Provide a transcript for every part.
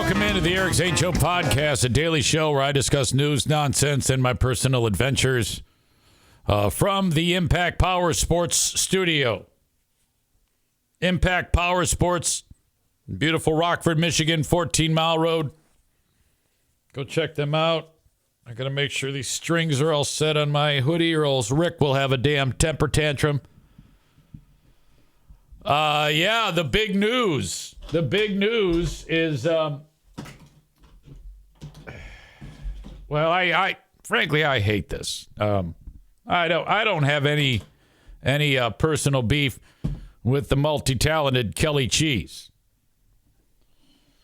Welcome into the Eric Zane Show podcast, a daily show where I discuss news, nonsense, and my personal adventures from the Impact Power Sports studio. Impact Power Sports, beautiful Rockford, Michigan, 14-mile road. Go check them out. I got to make sure these strings are all set on my hoodie or else Rick will have a damn temper tantrum. Yeah, the big news. The big news is, well, I frankly, I hate this. I don't have any personal beef with the multi-talented Kelly Cheese.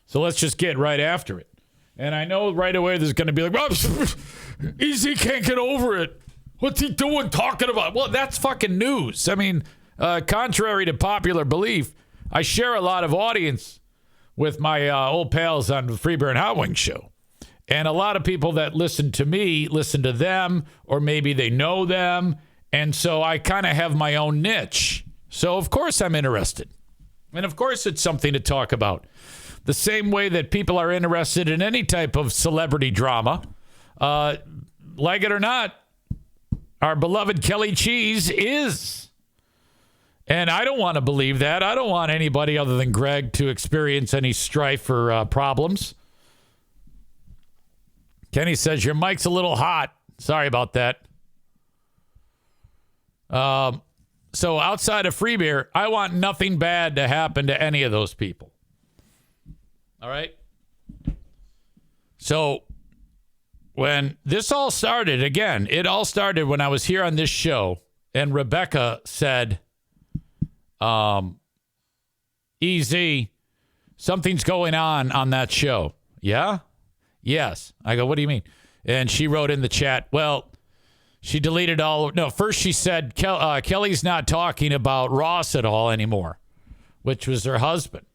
So let's just get right after it. And I know right away there's going to be like, well, EZ can't get over it. What's he doing talking about? Well, that's fucking news. I mean, contrary to popular belief, I share a lot of audience with my old pals on the Free Beer and Hot Wings show. And a lot of people that listen to me, listen to them, or maybe they know them. And so I kind of have my own niche. So, of course, I'm interested. And, of course, it's something to talk about. The same way that people are interested in any type of celebrity drama. Like it or not, our beloved Kelly Cheese is. And I don't want to believe that. I don't want anybody other than Greg to experience any strife or problems. Kenny says, your mic's a little hot. Sorry about that. So outside of free beer, I want nothing bad to happen to any of those people. All right? So when this all started, again, it all started when I was here on this show and Rebecca said, EZ, something's going on that show. Yeah? Yes. I go, what do you mean? And she wrote in the chat, well, she deleted all. No, first she said Kelly's not talking about Ross at all anymore, which was her husband.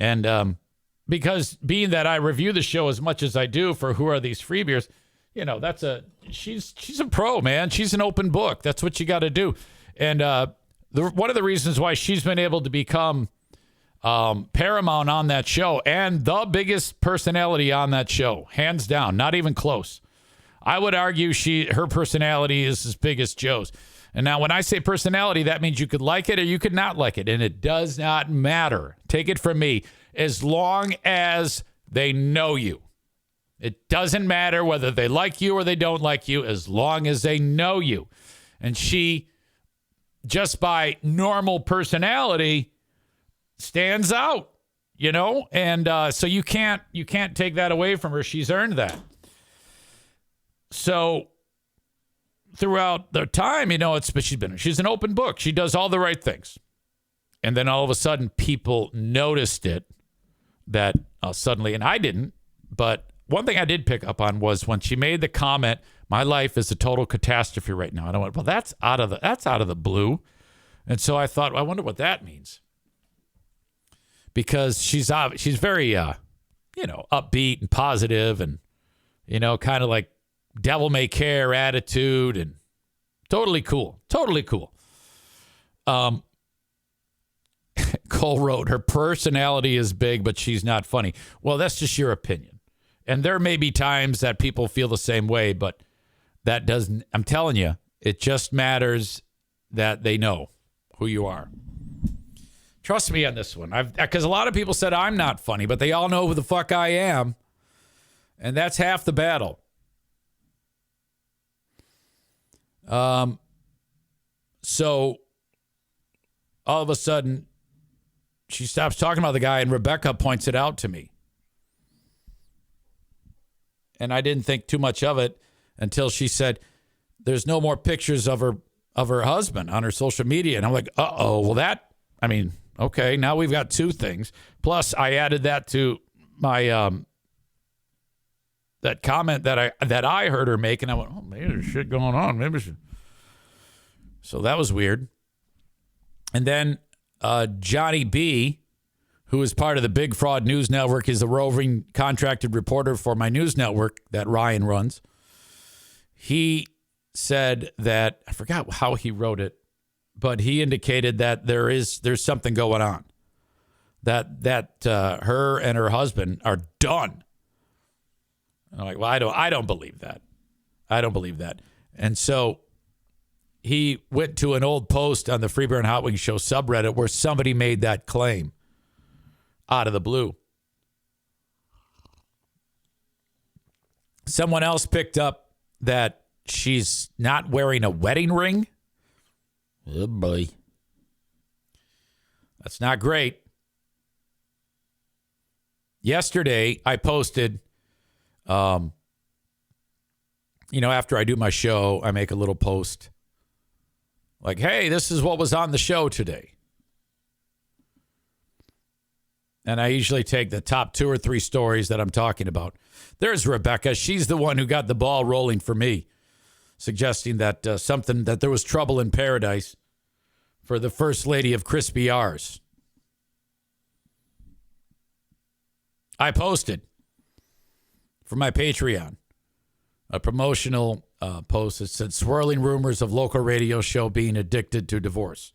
And because being that I review the show as much as I do for Who Are These Free Beers, you know, she's a pro, man. She's an open book. That's what you got to do. And one of the reasons why she's been able to become paramount on that show and the biggest personality on that show, hands down, not even close. I would argue her personality is as big as Joe's. And now when I say personality, that means you could like it or you could not like it. And it does not matter. Take it from me. As long as they know you. It doesn't matter whether they like you or they don't like you, as long as they know you. And she, just by normal personality, stands out, you know? And so you can't take that away from her. She's earned that. So throughout the time, you know, she's an open book. She does all the right things. And then all of a sudden people noticed it that suddenly, and I didn't, but one thing I did pick up on was when she made the comment, my life is a total catastrophe right now. And I went, well, that's out of the blue. And so I thought, I wonder what that means. Because she's very, upbeat and positive and, you know, kind of like devil may care attitude and totally cool. Totally cool. Cole wrote, her personality is big, but she's not funny. Well, that's just your opinion. And there may be times that people feel the same way, but that doesn't, I'm telling you, it just matters that they know who you are. Trust me on this one. Because a lot of people said I'm not funny, but they all know who the fuck I am. And that's half the battle. So all of a sudden, she stops talking about the guy, and Rebecca points it out to me. And I didn't think too much of it until she said, there's no more pictures of her husband on her social media. And I'm like, uh-oh, well okay, now we've got two things. Plus, I added that to my that comment that I heard her make, and I went, oh, maybe there's shit going on. Maybe she... So that was weird. And then Johnny B, who is part of the Big Fraud News Network, is the roving contracted reporter for my news network that Ryan runs. He said that, I forgot how he wrote it, but he indicated that there's something going on. that her and her husband are done. And I'm like, well, I don't believe that. I don't believe that. And so he went to an old post on the Free Beer and Hot Wings Show subreddit where somebody made that claim out of the blue. Someone else picked up that she's not wearing a wedding ring. Oh, boy. That's not great. Yesterday, I posted, after I do my show, I make a little post like, hey, this is what was on the show today. And I usually take the top 2 or 3 stories that I'm talking about. There's Rebecca. She's the one who got the ball rolling for me, suggesting that that there was trouble in paradise for the First Lady of Crispy R's. I posted for my Patreon a promotional post that said, swirling rumors of local radio show being addicted to divorce.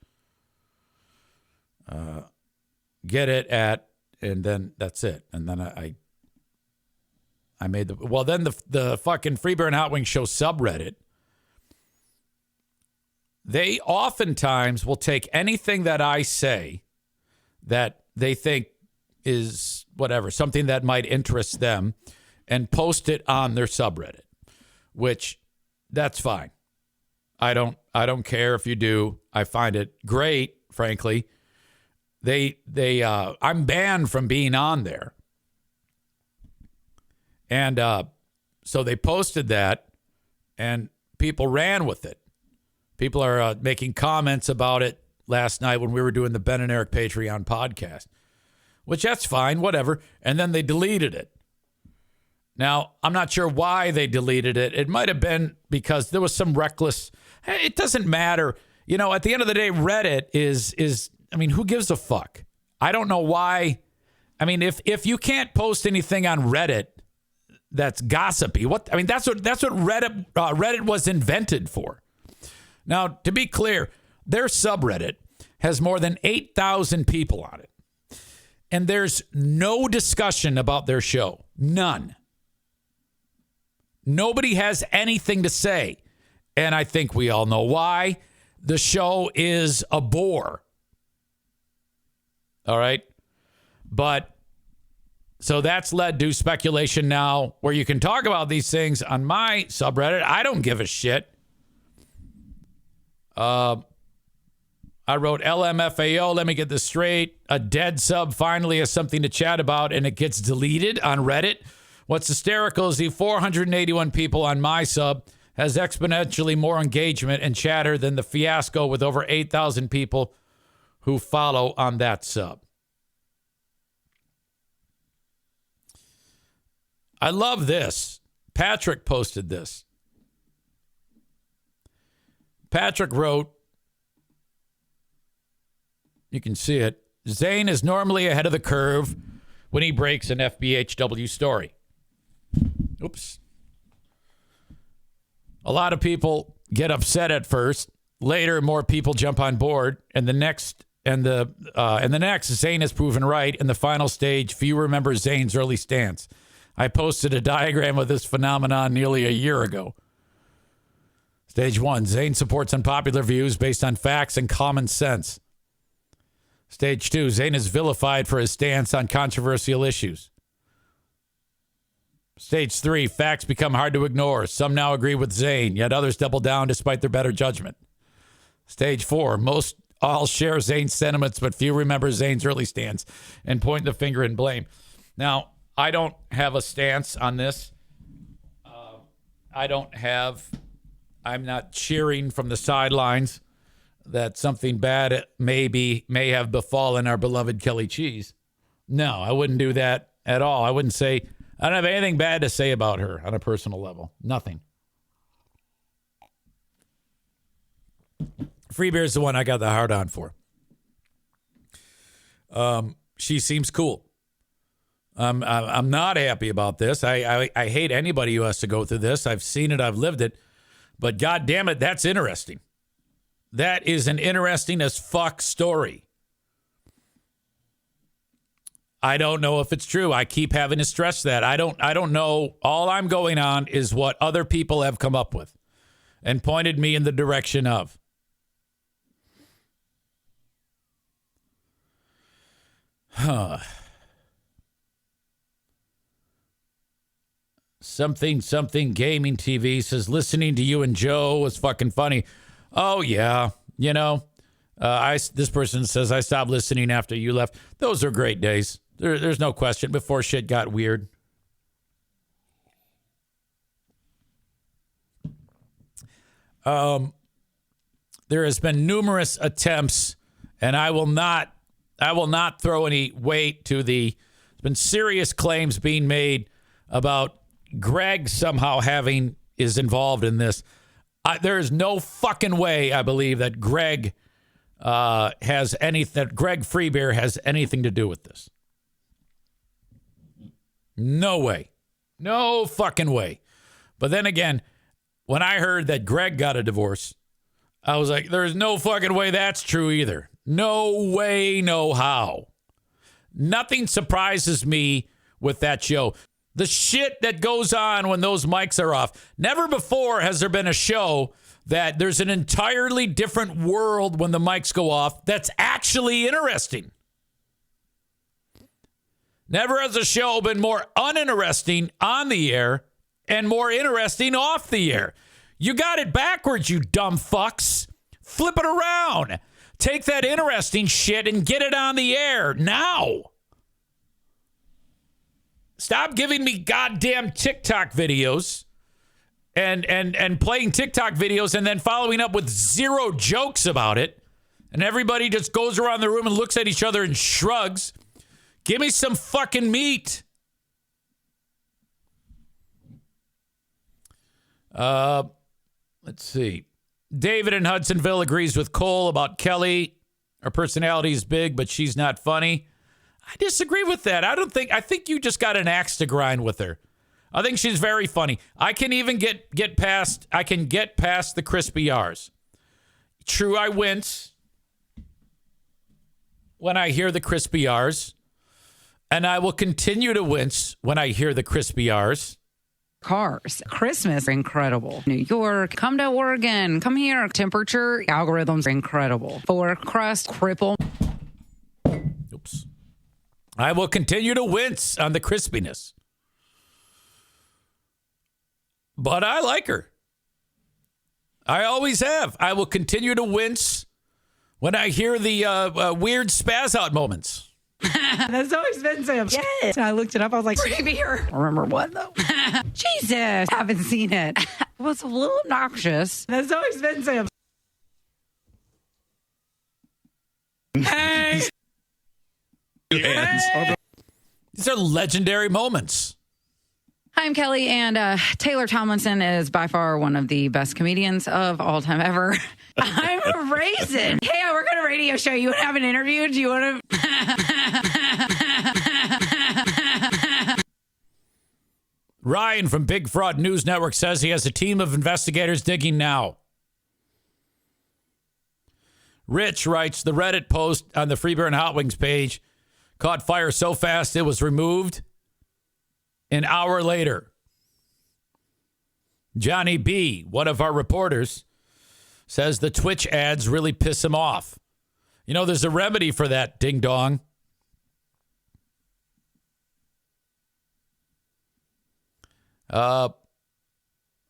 Get it at, and then that's it. And then I made then the fucking Free Beer and Hot Wings Show subreddit, they oftentimes will take anything that I say that they think is whatever, something that might interest them, and post it on their subreddit, which that's fine. I don't care if you do. I find it great, frankly. I'm banned from being on there. And so they posted that, and people ran with it. People are making comments about it last night when we were doing the Ben and Eric Patreon podcast, which that's fine, whatever. And then they deleted it. Now, I'm not sure why they deleted it. It might have been because there was some reckless, hey, it doesn't matter. At the end of the day, Reddit is who gives a fuck? I don't know why. If you can't post anything on Reddit that's gossipy, that's what Reddit was invented for. Now, to be clear, their subreddit has more than 8,000 people on it. And there's no discussion about their show. None. Nobody has anything to say. And I think we all know why. The show is a bore. All right? But, so that's led to speculation now where you can talk about these things on my subreddit. I don't give a shit. I wrote LMFAO. Let me get this straight. A dead sub finally has something to chat about, and it gets deleted on Reddit. What's hysterical is the 481 people on my sub has exponentially more engagement and chatter than the fiasco with over 8,000 people who follow on that sub. I love this. Patrick posted this. Patrick wrote, you can see it, Zane is normally ahead of the curve when he breaks an FBHW story. Oops. A lot of people get upset at first. Later, more people jump on board, and the next, Zane is proven right. In the final stage, few remember Zane's early stance. I posted a diagram of this phenomenon nearly a year ago. Stage 1, Zane supports unpopular views based on facts and common sense. Stage 2, Zane is vilified for his stance on controversial issues. Stage 3, facts become hard to ignore. Some now agree with Zane, yet others double down despite their better judgment. Stage 4, most all share Zane's sentiments, but few remember Zane's early stance and point the finger and blame. Now, I don't have a stance on this. I'm not cheering from the sidelines that something bad may have befallen our beloved Kelly Cheese. No, I wouldn't do that at all. I wouldn't say, I don't have anything bad to say about her on a personal level. Nothing. Free Beer is the one I got the hard on for. She seems cool. I'm not happy about this. I hate anybody who has to go through this. I've seen it. I've lived it. But God damn it, that's interesting. That is an interesting as fuck story. I don't know if it's true. I keep having to stress that. I don't know. All I'm going on is what other people have come up with and pointed me in the direction of. Something gaming TV says listening to you and Joe was fucking funny. Oh yeah, this person says I stopped listening after you left. Those are great days. There's no question. Before shit got weird. There has been numerous attempts, and I will not throw any weight to there's been serious claims being made about Greg somehow is involved in this. There is no fucking way I believe that Greg Greg Freebeer has anything to do with this. No way. No fucking way. But then again, when I heard that Greg got a divorce, I was like, there's no fucking way that's true either. No way, no how. Nothing surprises me with that show. The shit that goes on when those mics are off. Never before has there been a show that there's an entirely different world when the mics go off that's actually interesting. Never has a show been more uninteresting on the air and more interesting off the air. You got it backwards, you dumb fucks. Flip it around. Take that interesting shit and get it on the air now. Stop giving me goddamn TikTok videos and playing TikTok videos and then following up with zero jokes about it. And everybody just goes around the room and looks at each other and shrugs. Give me some fucking meat. Let's see. David in Hudsonville agrees with Cole about Kelly. Her personality is big, but she's not funny. I disagree with that. I think you just got an axe to grind with her. I think she's very funny. I can even get past the crispy R's. True, I wince when I hear the crispy R's, and I will continue to wince when I hear the crispy R's. Cars. Christmas, incredible. New York, come to Oregon, come here. Temperature, algorithms, incredible. For crust, cripple. Oops. I will continue to wince on the crispiness. But I like her. I always have. I will continue to wince when I hear the weird spaz out moments. That's so expensive. Yes. I looked it up. I was like, Freebeer. Remember what, though? Jesus. Haven't seen it. It was a little obnoxious. That's so expensive. Hey. Hey. These are legendary moments. Hi, I'm Kelly, and Taylor Tomlinson is by far one of the best comedians of all time ever. I'm a raisin. Hey, I work on a radio show. You want to have an interview? Do you want to? Ryan from Big Fraud News Network says he has a team of investigators digging now. Rich writes, the Reddit post on the Freebeer and Hot Wings page caught fire so fast it was removed an hour later. Johnny B., one of our reporters, says the Twitch ads really piss him off. You know, there's a remedy for that, ding dong.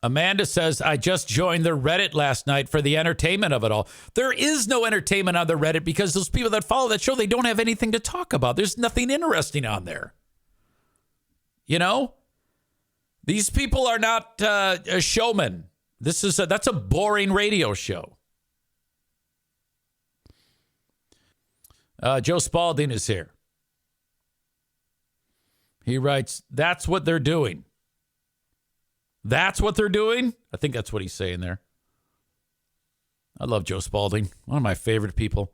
Amanda says, I just joined the Reddit last night for the entertainment of it all. There is no entertainment on the Reddit because those people that follow that show, they don't have anything to talk about. There's nothing interesting on there. You know? These people are not a showman. That's a boring radio show. Joe Spalding is here. He writes, that's what they're doing. That's what they're doing? I think that's what he's saying there. I love Joe Spalding. One of my favorite people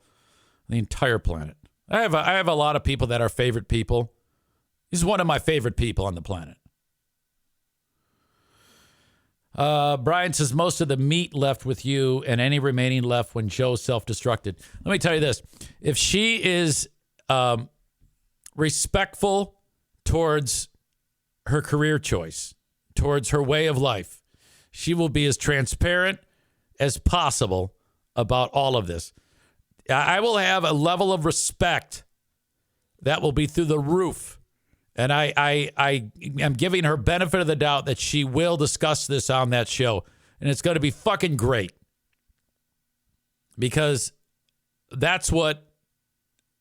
on the entire planet. I have a lot of people that are favorite people. He's one of my favorite people on the planet. Brian says, most of the meat left with you and any remaining left when Joe self-destructed. Let me tell you this. If she is respectful towards her career choice, towards her way of life. She will be as transparent as possible about all of this. I will have a level of respect that will be through the roof. And I am giving her benefit of the doubt that she will discuss this on that show. And it's going to be fucking great. Because that's what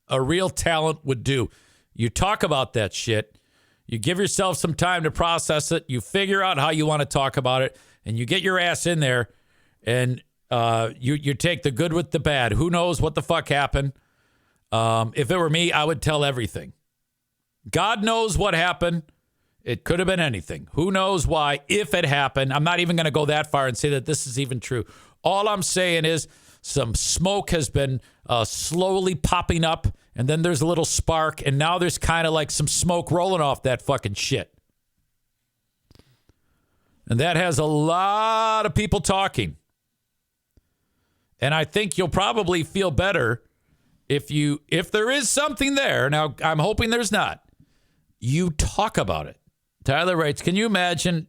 a real talent would do. You talk about that shit. You give yourself some time to process it. You figure out how you want to talk about it. And you get your ass in there. And you take the good with the bad. Who knows what the fuck happened? If it were me, I would tell everything. God knows what happened. It could have been anything. Who knows why, if it happened. I'm not even going to go that far and say that this is even true. All I'm saying is some smoke has been slowly popping up, and then there's a little spark, and now there's kind of like some smoke rolling off that fucking shit. And that has a lot of people talking. And I think you'll probably feel better if there is something there. Now, I'm hoping there's not. You talk about it. Tyler writes, can you imagine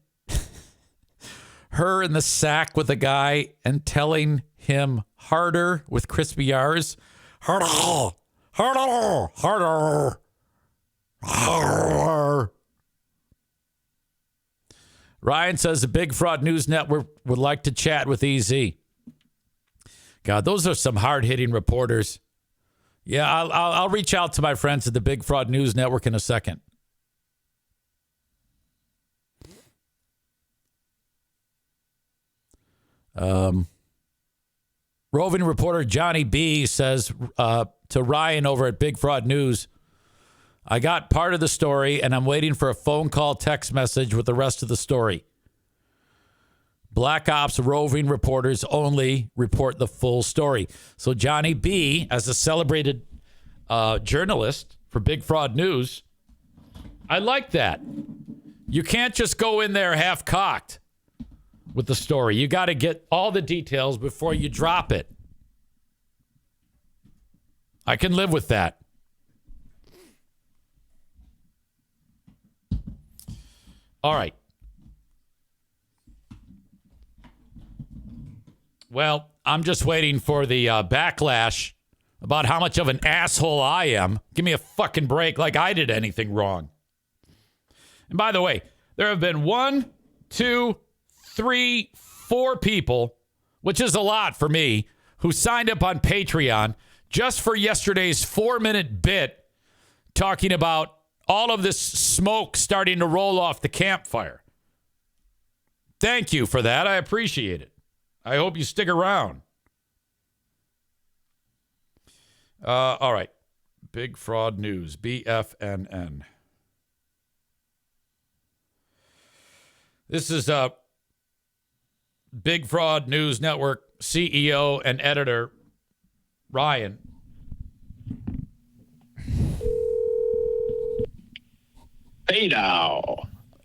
her in the sack with a guy and telling him harder with crispy R's? Harder, harder, harder, harder. Ryan says the Big Fraud News Network would like to chat with EZ. God, those are some hard-hitting reporters. Yeah, I'll reach out to my friends at the Big Fraud News Network in a second. Roving reporter Johnny B says to Ryan over at Big Fraud News, I got part of the story and I'm waiting for a phone call, text message with the rest of the story. Black Ops roving reporters only report the full story. So Johnny B, as a celebrated journalist for Big Fraud News, I like that. You can't just go in there half-cocked with the story. You got to get all the details before you drop it. I can live with that. All right. Well, I'm just waiting for the backlash about how much of an asshole I am. Give me a fucking break, like I did anything wrong. And by the way, there have been 1, 2, 3, 4 people, which is a lot for me, who signed up on Patreon just for yesterday's 4-minute bit talking about all of this smoke starting to roll off the campfire. Thank you for that. I appreciate it. I hope you stick around. All right. Big Fraud News, BFNN. This is Big Fraud News Network CEO and editor Ryan. Hey now.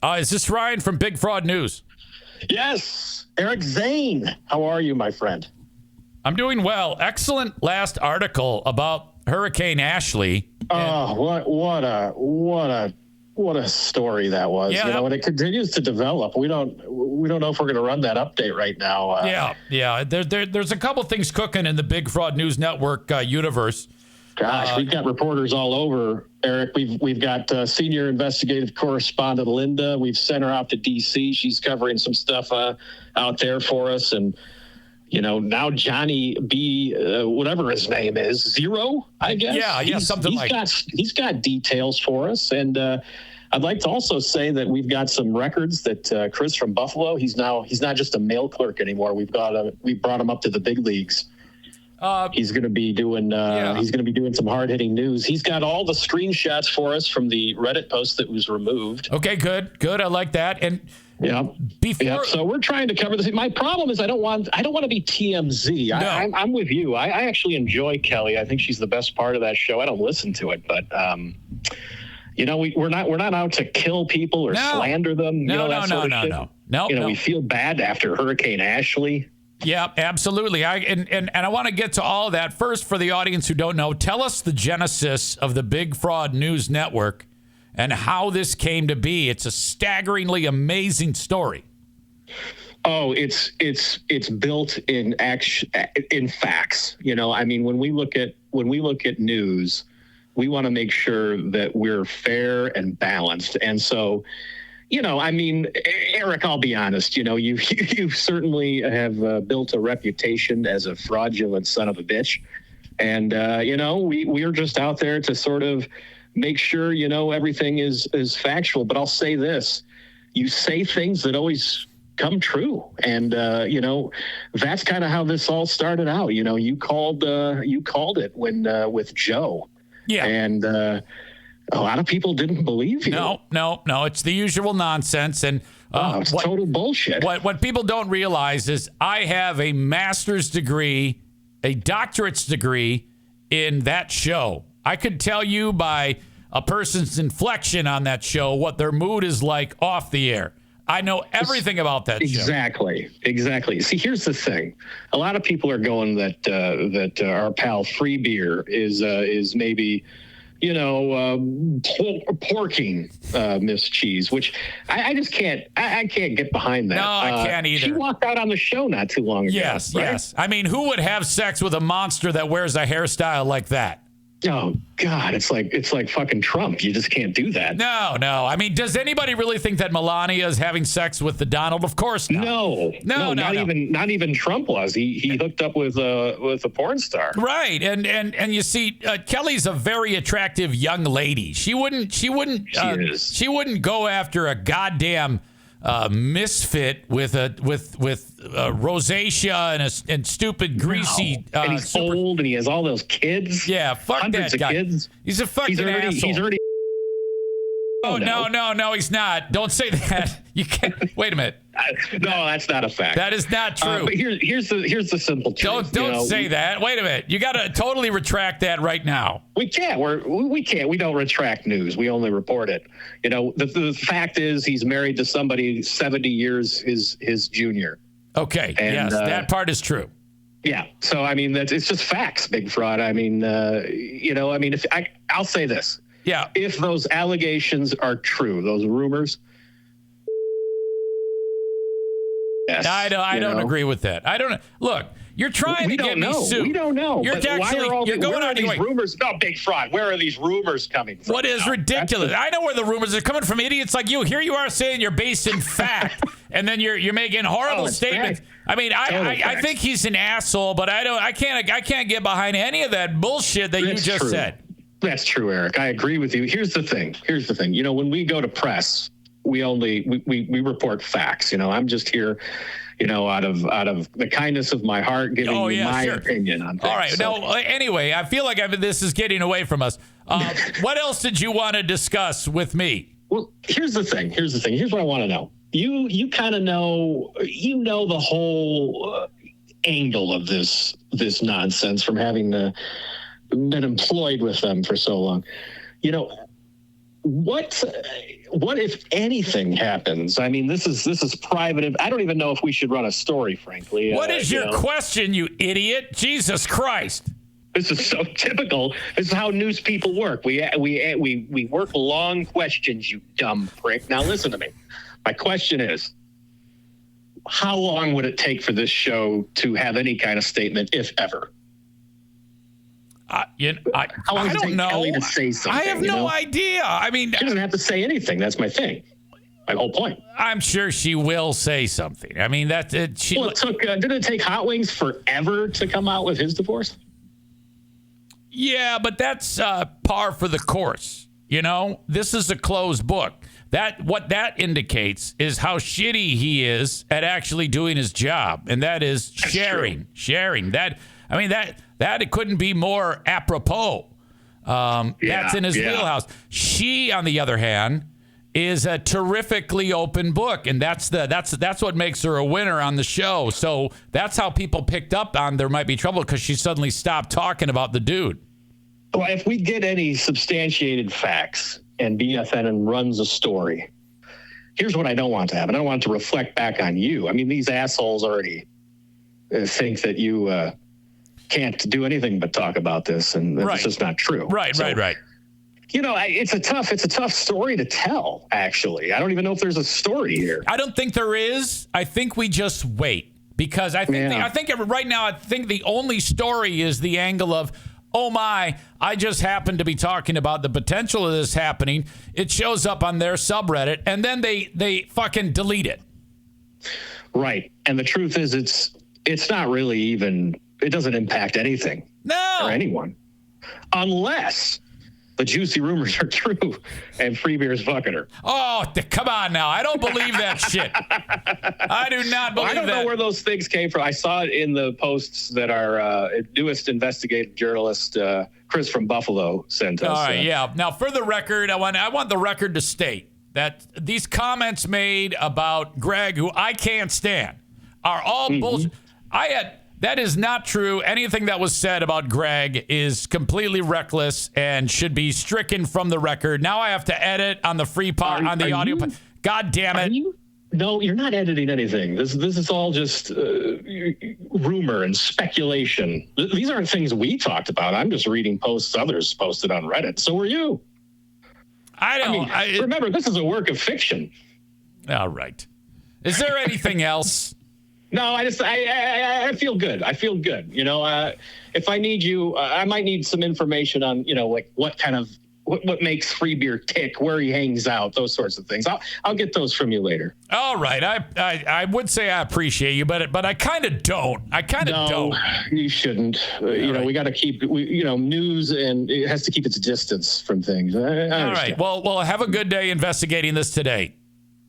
Is this Ryan from Big Fraud News? Yes, Eric Zane. How are you, my friend? I'm doing well. Excellent last article about Hurricane Ashley. Oh, what a story that was. Yeah, you know, and it continues to develop. We don't know if we're going to run that update right now. Yeah. There's a couple things cooking in the Big Fraud News Network universe. Gosh, we've got reporters all over, Eric. We've got senior investigative correspondent Linda. We've sent her out to D.C. She's covering some stuff out there for us. And, you know, now Johnny B, whatever his name is, Zero, I guess. Yeah, something like that. He's got details for us. And I'd like to also say that we've got some records that Chris from Buffalo, he's not just a mail clerk anymore. We brought him up to the big leagues. He's going to be doing some hard-hitting news. He's got all the screenshots for us from the Reddit post that was removed. Okay, good. I like that. And so we're trying to cover this. My problem is I don't want to be TMZ. No. I'm with you. I actually enjoy Kelly. I think she's the best part of that show. I don't listen to it, but you know, we're not out to kill people or slander them. No. We feel bad after Hurricane Ashley. Yeah, absolutely. And I want to get to all of that. First, for the audience who don't know, tell us the genesis of the Big Fraud News Network and how this came to be. It's a staggeringly amazing story. Oh, it's built in facts. You know, I mean, when we look at news, we want to make sure that we're fair and balanced. And so, you know, I mean, Eric, I'll be honest, you know, you certainly have built a reputation as a fraudulent son of a bitch. And, you know, we're just out there to sort of make sure, you know, everything is factual. But I'll say this, you say things that always come true. And, you know, that's kind of how this all started out. You know, you called it when with Joe. Yeah. And a lot of people didn't believe you. No. It's the usual nonsense. And it's total bullshit. What people don't realize is I have a master's degree, a doctorate's degree in that show. I could tell you by a person's inflection on that show what their mood is like off the air. I know everything about that show. Exactly. See, here's the thing. A lot of people are going that our pal Free Beer is maybe, you know, porking Miss Cheese, which I just can't. I can't get behind that. No, I can't either. She walked out on the show not too long ago. Yes. I mean, who would have sex with a monster that wears a hairstyle like that? Oh God, it's like fucking Trump. You just can't do that. No. I mean, does anybody really think that Melania is having sex with the Donald? Of course not. No. Not even Trump was. He hooked up with a porn star. Right, and you see, Kelly's a very attractive young lady. She wouldn't go after a goddamn misfit with rosacea and stupid greasy. And he's old and he has all those kids. Yeah, fuck hundreds that guy. Of kids. He's a fucking asshole. He's already. Oh no, he's not. Don't say that. You can't. Wait a minute. No, that's not a fact. That is not true. But here's the simple truth. Don't say that. Wait a minute. You got to totally retract that right now. We can't. We can't. We don't retract news. We only report it. You know, the fact is he's married to somebody 70 years his junior. Okay. And, yes, that part is true. Yeah. So I mean, it's just facts. Big Fraud. I mean, you know, I mean, I'll say this. Yeah. If those allegations are true, those rumors. Yes, I don't agree with that. I don't. Look, you're trying to get me sued. We don't know. You're going on these rumors. No, Big Fraud. Where are these rumors coming from? What is ridiculous? I know where the rumors are coming from. Idiots like you. Here you are saying you're based in fact, and then you're making horrible statements. Fact. I mean, I think he's an asshole, but I can't get behind any of that bullshit that you just said. That's true, Eric. I agree with you. Here's the thing. You know, when we go to press, we report facts. You know, I'm just here, you know, out of the kindness of my heart, giving you my opinion on things. All right. So. Now, anyway, I feel like this is getting away from us. What else did you want to discuss with me? Well, here's the thing. Here's what I want to know. You kind of know, the whole angle of this nonsense from having been employed with them for so long. You know, what if anything happens? I mean, this is private. I don't even know if we should run a story, frankly. What is your question, you idiot? Jesus Christ. This is so typical. This is how news people work. We work long questions, you dumb prick. Now listen to me. My question is, how long would it take for this show to have any kind of statement, if ever? I don't know. Kelly to say something, I have no idea. I mean, she doesn't have to say anything. That's my thing. My whole point. I'm sure she will say something. I mean, that's it. Did it take Hot Wings forever to come out with his divorce? Yeah, but that's par for the course. You know, this is a closed book. What that indicates is how shitty he is at actually doing his job, and that is sharing. That it couldn't be more apropos. That's in his wheelhouse. She, on the other hand, is a terrifically open book, and that's what makes her a winner on the show. So that's how people picked up on there might be trouble, because she suddenly stopped talking about the dude. Well, if we get any substantiated facts and BFN runs a story, here's what I don't want to happen. I don't want it to reflect back on you. I mean, these assholes already think that you can't do anything but talk about this, and that's just not true. Right. You know, it's a tough story to tell. Actually, I don't even know if there's a story here. I don't think there is. I think we just wait because I think right now I think the only story is the angle of, oh my, I just happened to be talking about the potential of this happening. It shows up on their subreddit, and then they fucking delete it. Right, and the truth is, it's not really even. It doesn't impact anything. No. Or anyone, unless the juicy rumors are true and Free Beer's fucking her. Oh, come on now. I don't believe that shit. I do not believe that. I don't know where those things came from. I saw it in the posts that our newest investigative journalist, Chris from Buffalo, sent us. All right, yeah. Now, for the record, I want the record to state that these comments made about Greg, who I can't stand, are all bullshit. That is not true. Anything that was said about Greg is completely reckless and should be stricken from the record. Now I have to edit on the free pod on the audio. God damn it! No, you're not editing anything. This is all just rumor and speculation. These aren't things we talked about. I'm just reading posts others posted on Reddit. So are you. Remember, this is a work of fiction. All right. Is there anything else? No, I feel good. I feel good. You know, if I need you, I might need some information on, you know, like what makes Free Beer tick, where he hangs out, those sorts of things. I'll get those from you later. All right. I would say I appreciate you, but I kind of don't. Don't. You shouldn't. You know, we got to keep, news, and it has to keep its distance from things. All right. Well, have a good day investigating this today.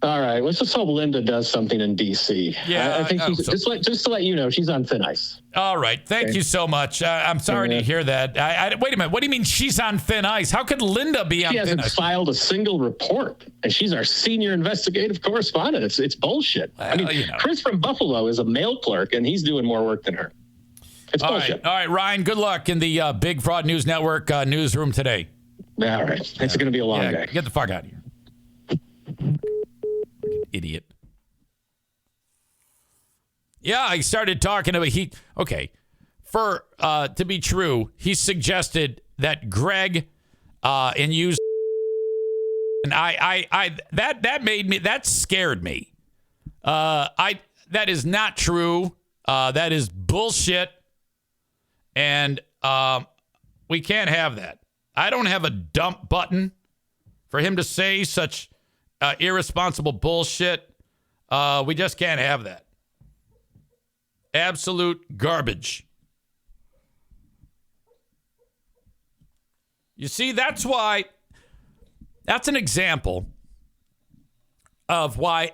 All right. Let's just hope Linda does something in D.C. Yeah, I think just to let you know, she's on thin ice. All right. Thank you so much. I'm sorry to hear that. Wait a minute. What do you mean she's on thin ice? How could Linda be on thin ice? She hasn't filed a single report, and she's our senior investigative correspondent. It's bullshit. Well, Chris from Buffalo is a mail clerk, and he's doing more work than her. It's bullshit. All right, Ryan, good luck in the Big Fraud News Network newsroom today. All right. It's going to be a long day. Get the fuck out of here. Idiot. Yeah, I started talking about to be true, he suggested that Greg and use and that scared me. That is not true. That is bullshit. And we can't have that. I don't have a dump button for him to say such irresponsible bullshit. We just can't have that. Absolute garbage. You see, that's an example of why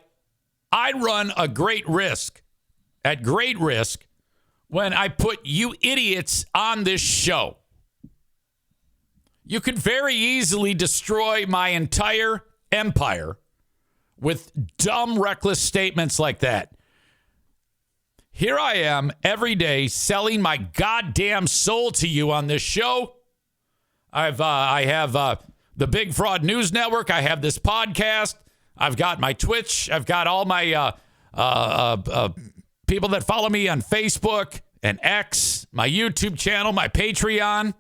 I run at great risk, when I put you idiots on this show. You could very easily destroy my entire empire with dumb, reckless statements like that. Here I am every day selling my goddamn soul to you on this show. I have the Big Fraud News Network. I have this podcast. I've got my Twitch. I've got all my people that follow me on Facebook and X, my YouTube channel, my Patreon.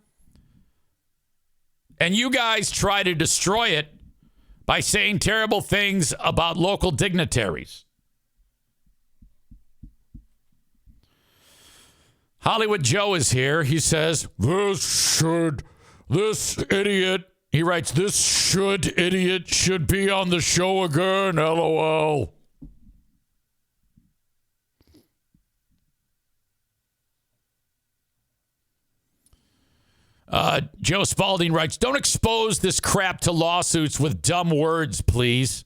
And you guys try to destroy it by saying terrible things about local dignitaries. Hollywood Joe is here. He says, this idiot should be on the show again, LOL. Joe Spalding writes, don't expose this crap to lawsuits with dumb words, please.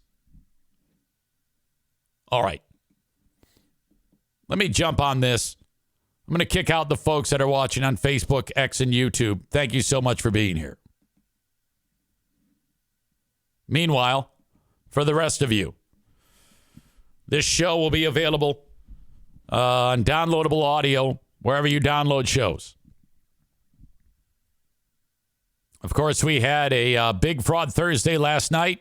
All right. Let me jump on this. I'm going to kick out the folks that are watching on Facebook, X, and YouTube. Thank you so much for being here. Meanwhile, for the rest of you, this show will be available on downloadable audio wherever you download shows. Of course, we had a Big Fraud Thursday last night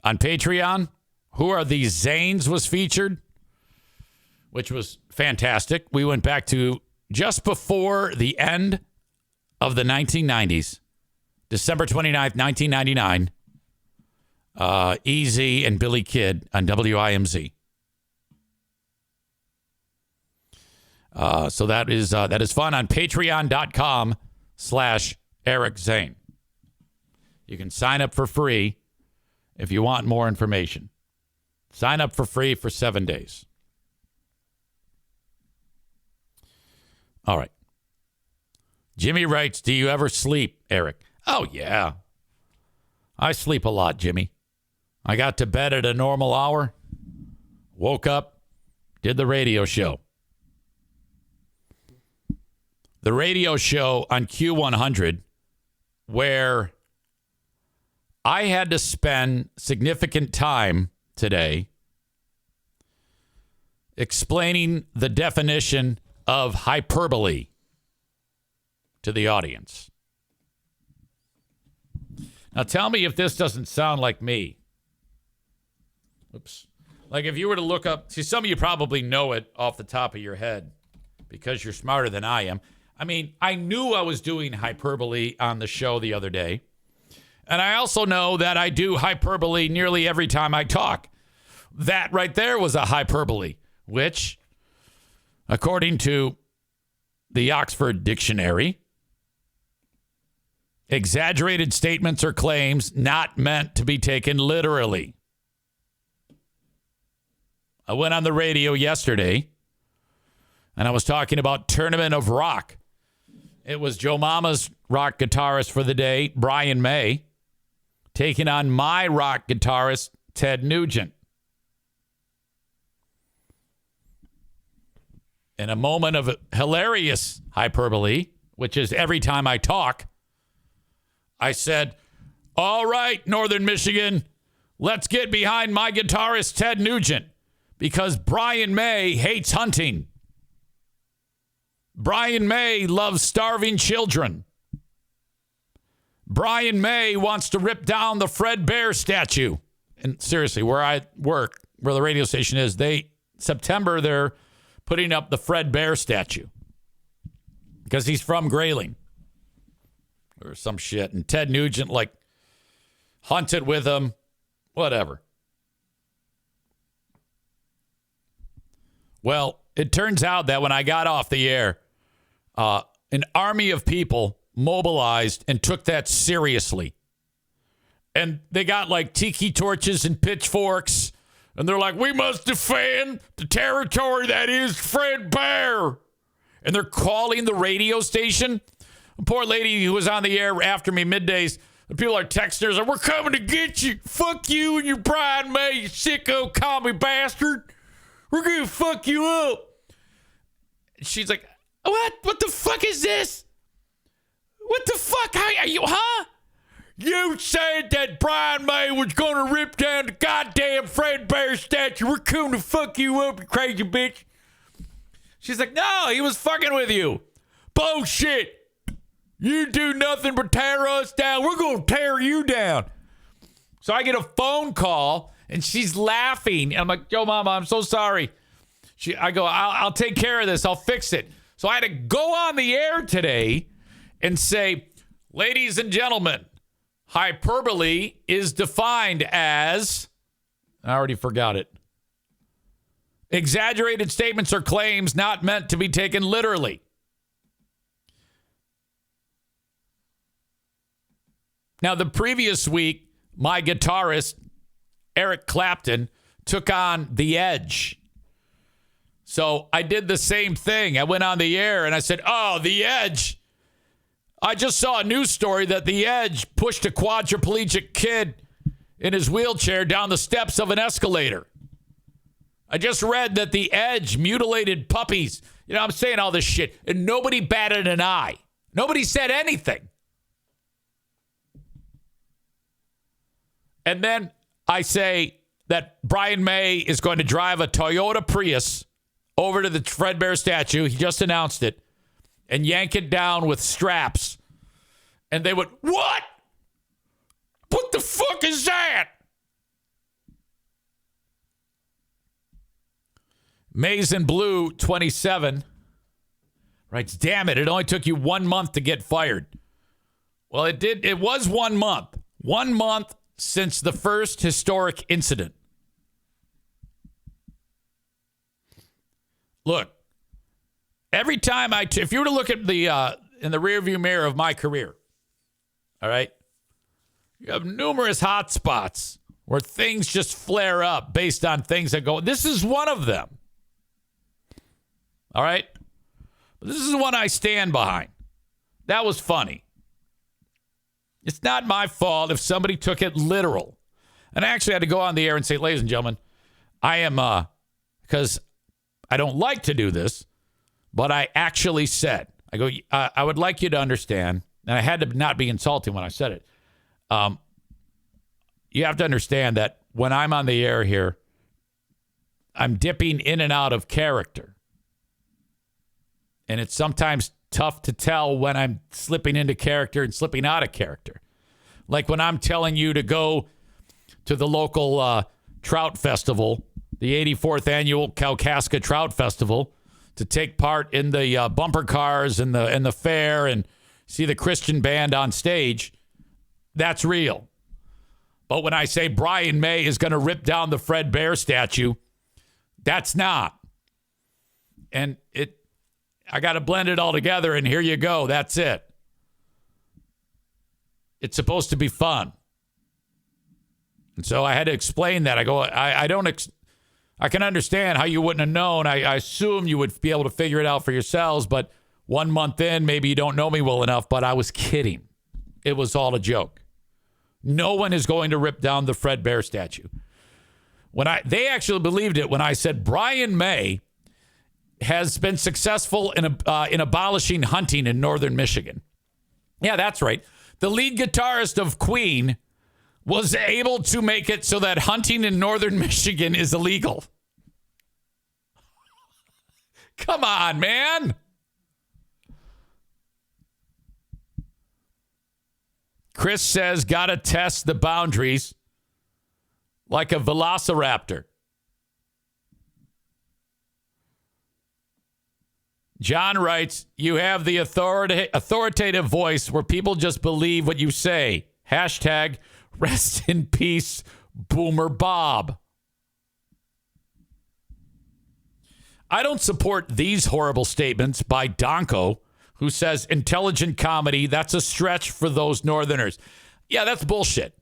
on Patreon. Who Are These Zanes was featured. which was fantastic. We went back to just before the end of the 1990s, December 29th, 1999. EZ and Billy Kidd on WIMZ. So that is fun on patreon.com/Eric Zane. You can sign up for free if you want more information. Sign up for free for 7 days. All right. Jimmy writes, do you ever sleep, Eric? Oh, yeah. I sleep a lot, Jimmy. I got to bed at a normal hour, woke up, did the radio show. The radio show on Q100, where I had to spend significant time today explaining the definition of hyperbole to the audience. Now tell me if this doesn't sound like me. Oops. Like if you were to look up, see, some of you probably know it off the top of your head because you're smarter than I am. I mean, I knew I was doing hyperbole on the show the other day. And I also know that I do hyperbole nearly every time I talk. That right there was a hyperbole, which, according to the Oxford Dictionary, exaggerated statements or claims not meant to be taken literally. I went on the radio yesterday, and I was talking about Tournament of Rock. It was Joe Mama's rock guitarist for the day, Brian May, taking on my rock guitarist, Ted Nugent. In a moment of hilarious hyperbole, which is every time I talk, I said, all right, Northern Michigan, let's get behind my guitarist, Ted Nugent, because Brian May hates hunting. Brian May loves starving children. Brian May wants to rip down the Fred Bear statue. And seriously, where I work, where the radio station is, September, they're putting up the Fred Bear statue because he's from Grayling or some shit. And Ted Nugent, like, hunted with him, whatever. Well, it turns out that when I got off the air, an army of people mobilized and took that seriously. And they got like tiki torches and pitchforks. And they're like, we must defend the territory that is Fred Bear. And they're calling the radio station. A poor lady who was on the air after me middays, the people are texting her, like, we're coming to get you. Fuck you and your Brian May, you sicko commie bastard. We're going to fuck you up. And she's like, What the fuck is this? What the fuck? How are you, huh? You said that Brian May was going to rip down the goddamn Fred Bear statue. We're coming to fuck you up, you crazy bitch. She's like, no, he was fucking with you. Bullshit. You do nothing but tear us down. We're going to tear you down. So I get a phone call, and she's laughing. I'm like, yo, Mama, I'm so sorry. I go, I'll take care of this. I'll fix it. So I had to go on the air today and say, ladies and gentlemen, hyperbole is defined as, I already forgot it, exaggerated statements or claims not meant to be taken literally. Now, the previous week, my guitarist, Eric Clapton, took on The Edge. So I did the same thing. I went on the air and I said, oh, The Edge. I just saw a news story that The Edge pushed a quadriplegic kid in his wheelchair down the steps of an escalator. I just read that The Edge mutilated puppies. You know, I'm saying all this shit, and nobody batted an eye. Nobody said anything. And then I say that Brian May is going to drive a Toyota Prius over to the Fred Bear statue. He just announced it. And yank it down with straps. And they went, what? What the fuck is that? Maize and Blue 27 writes, damn it, it only took you 1 month to get fired. Well, it did. It was 1 month. 1 month since the first historic incident. Look, every time if you were to look at the in the rearview mirror of my career, all right, you have numerous hot spots where things just flare up based on things that go. This is one of them. All right, but this is one I stand behind. That was funny. It's not my fault if somebody took it literal. And I actually had to go on the air and say, ladies and gentlemen, I am, because I don't like to do this, but I actually said, I go, I would like you to understand, and I had to not be insulting when I said it. You have to understand that when I'm on the air here, I'm dipping in and out of character. And it's sometimes tough to tell when I'm slipping into character and slipping out of character. Like when I'm telling you to go to the local trout festival, the 84th annual Kalkaska Trout Festival, to take part in the bumper cars and the fair and see the Christian band on stage. That's real. But when I say Brian May is going to rip down the Fred Bear statue, that's not. And I got to blend it all together, and here you go. That's it. It's supposed to be fun. And so I had to explain that. I go, I can understand how you wouldn't have known. I assume you would be able to figure it out for yourselves, but 1 month in, maybe you don't know me well enough, but I was kidding. It was all a joke. No one is going to rip down the Fred Bear statue. They actually believed it when I said Brian May has been successful in abolishing hunting in northern Michigan. Yeah, that's right. The lead guitarist of Queen was able to make it so that hunting in northern Michigan is illegal. Come on, man. Chris says, gotta test the boundaries like a velociraptor. John writes, you have the authoritative voice where people just believe what you say. Hashtag rest in peace, Boomer Bob. I don't support these horrible statements by Donko, who says intelligent comedy, that's a stretch for those Northerners. Yeah, that's bullshit.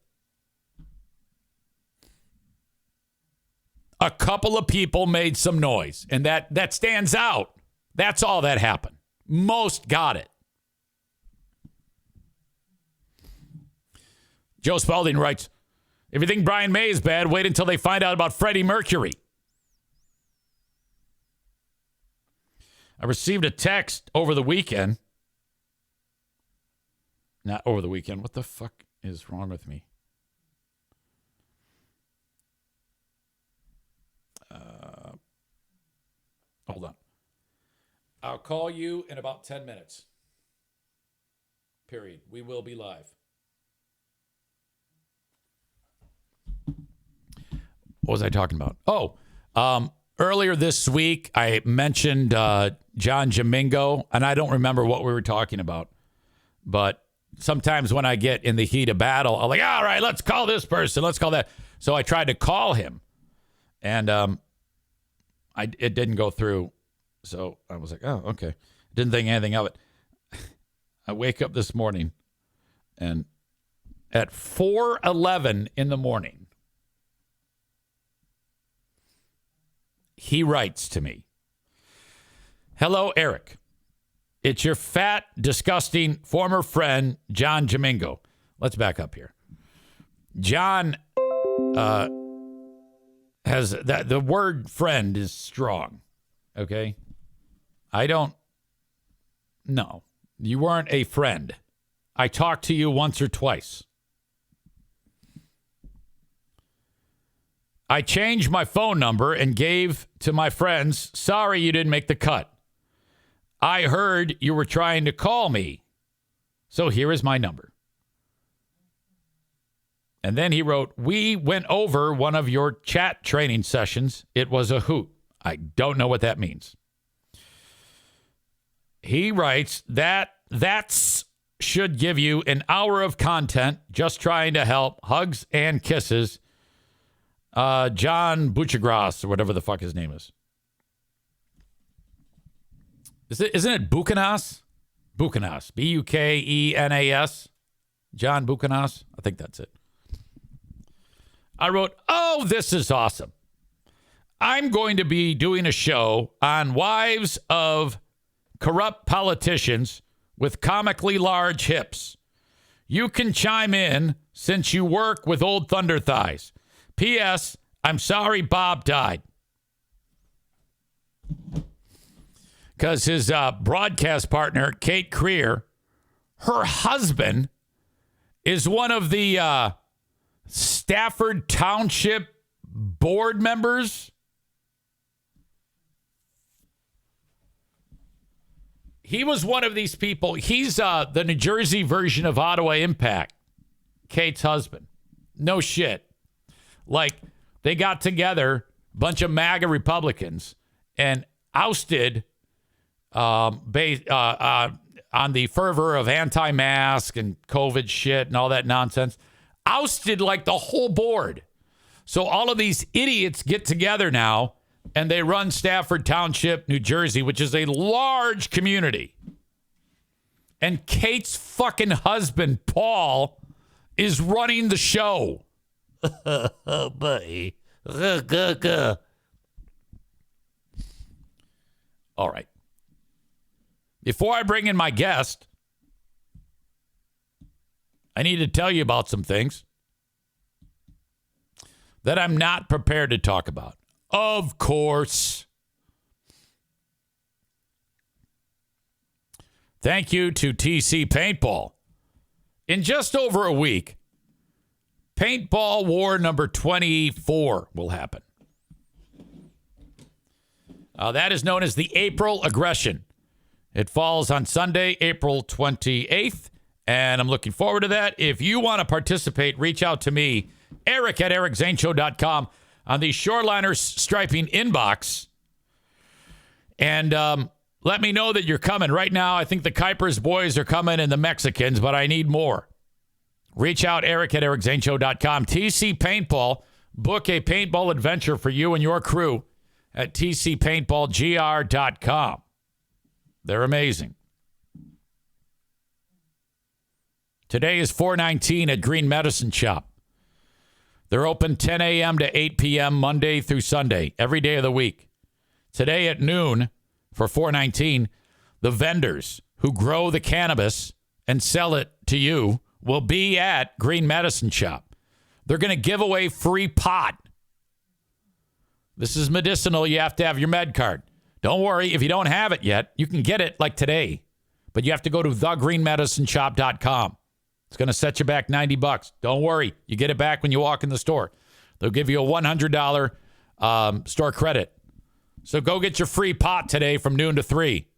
A couple of people made some noise, and that stands out. That's all that happened. Most got it. Joe Spalding writes, if you think Brian May is bad, wait until they find out about Freddie Mercury. I received a text over the weekend. Not over the weekend. What the fuck is wrong with me? Hold on. I'll call you in about 10 minutes. Period. We will be live. What was I talking about? Earlier this week, I mentioned Jaamingo, and I don't remember what we were talking about. But sometimes when I get in the heat of battle, I'm like, all right, let's call this person. Let's call that. So I tried to call him, and it didn't go through. So I was like, oh, okay. Didn't think anything of it. I wake up this morning, and at 4:11 in the morning, he writes to me, hello, Eric. It's your fat, disgusting former friend, John Jaamingo. Let's back up here. John has that. The word friend is strong. Okay. No, you weren't a friend. I talked to you once or twice. I changed my phone number and gave to my friends, sorry you didn't make the cut. I heard you were trying to call me, so here is my number. And then he wrote, we went over one of your chat training sessions. It was a hoot. I don't know what that means. He writes that's should give you an hour of content just trying to help. Hugs and kisses. John Buchagras, or whatever the fuck his name is. Isn't it Bukenas? Bukenas. Bukenas. John Bukenas. I think that's it. I wrote, oh, this is awesome. I'm going to be doing a show on wives of corrupt politicians with comically large hips. You can chime in since you work with old thunder thighs. P.S. I'm sorry Bob died. Because his broadcast partner, Kate Creer, her husband is one of the Stafford Township board members. He was one of these people. He's the New Jersey version of Ottawa Impact, Kate's husband. No shit. Like, they got together, a bunch of MAGA Republicans, and ousted, on the fervor of anti-mask and COVID shit and all that nonsense, ousted like the whole board. So all of these idiots get together now, and they run Stafford Township, New Jersey, which is a large community. And Kate's fucking husband, Paul, is running the show. Oh, buddy. All right. Before I bring in my guest, I need to tell you about some things that I'm not prepared to talk about. Of course. Thank you to TC Paintball. In just over a week, Paintball War number 24 will happen. That is known as the April Aggression. It falls on Sunday, April 28th, and I'm looking forward to that. If you want to participate, reach out to me, Eric at ericzaneshow.com, on the Shoreliners Striping inbox, and let me know that you're coming. Right now, I think the Kuipers boys are coming and the Mexicans, but I need more. Reach out, Eric at ericzaneshow.com. TC Paintball, book a paintball adventure for you and your crew at tcpaintballgr.com. They're amazing. Today is 4/19 at Green Medicine Shop. They're open 10 a.m. to 8 p.m. Monday through Sunday, every day of the week. Today at noon for 4/19, the vendors who grow the cannabis and sell it to you will be at Green Medicine Shop. They're going to give away free pot. This is medicinal. You have to have your med card. Don't worry. If you don't have it yet, you can get it like today. But you have to go to thegreenmedicineshop.com. It's going to set you back $90. Don't worry. You get it back when you walk in the store. They'll give you a $100 store credit. So go get your free pot today from noon to 3.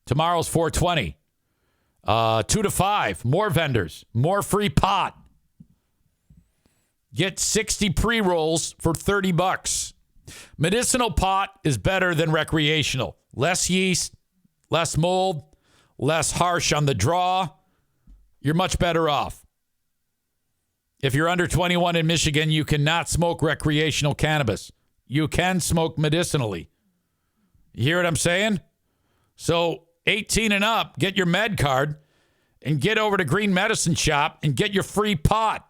Tomorrow's 4/20. 2 to 5. More vendors. More free pot. Get 60 pre-rolls for $30. Medicinal pot is better than recreational. Less yeast, less mold, less harsh on the draw. You're much better off. If you're under 21 in Michigan, you cannot smoke recreational cannabis. You can smoke medicinally. You hear what I'm saying? So 18 and up, get your med card and get over to Green Medicine Shop and get your free pot.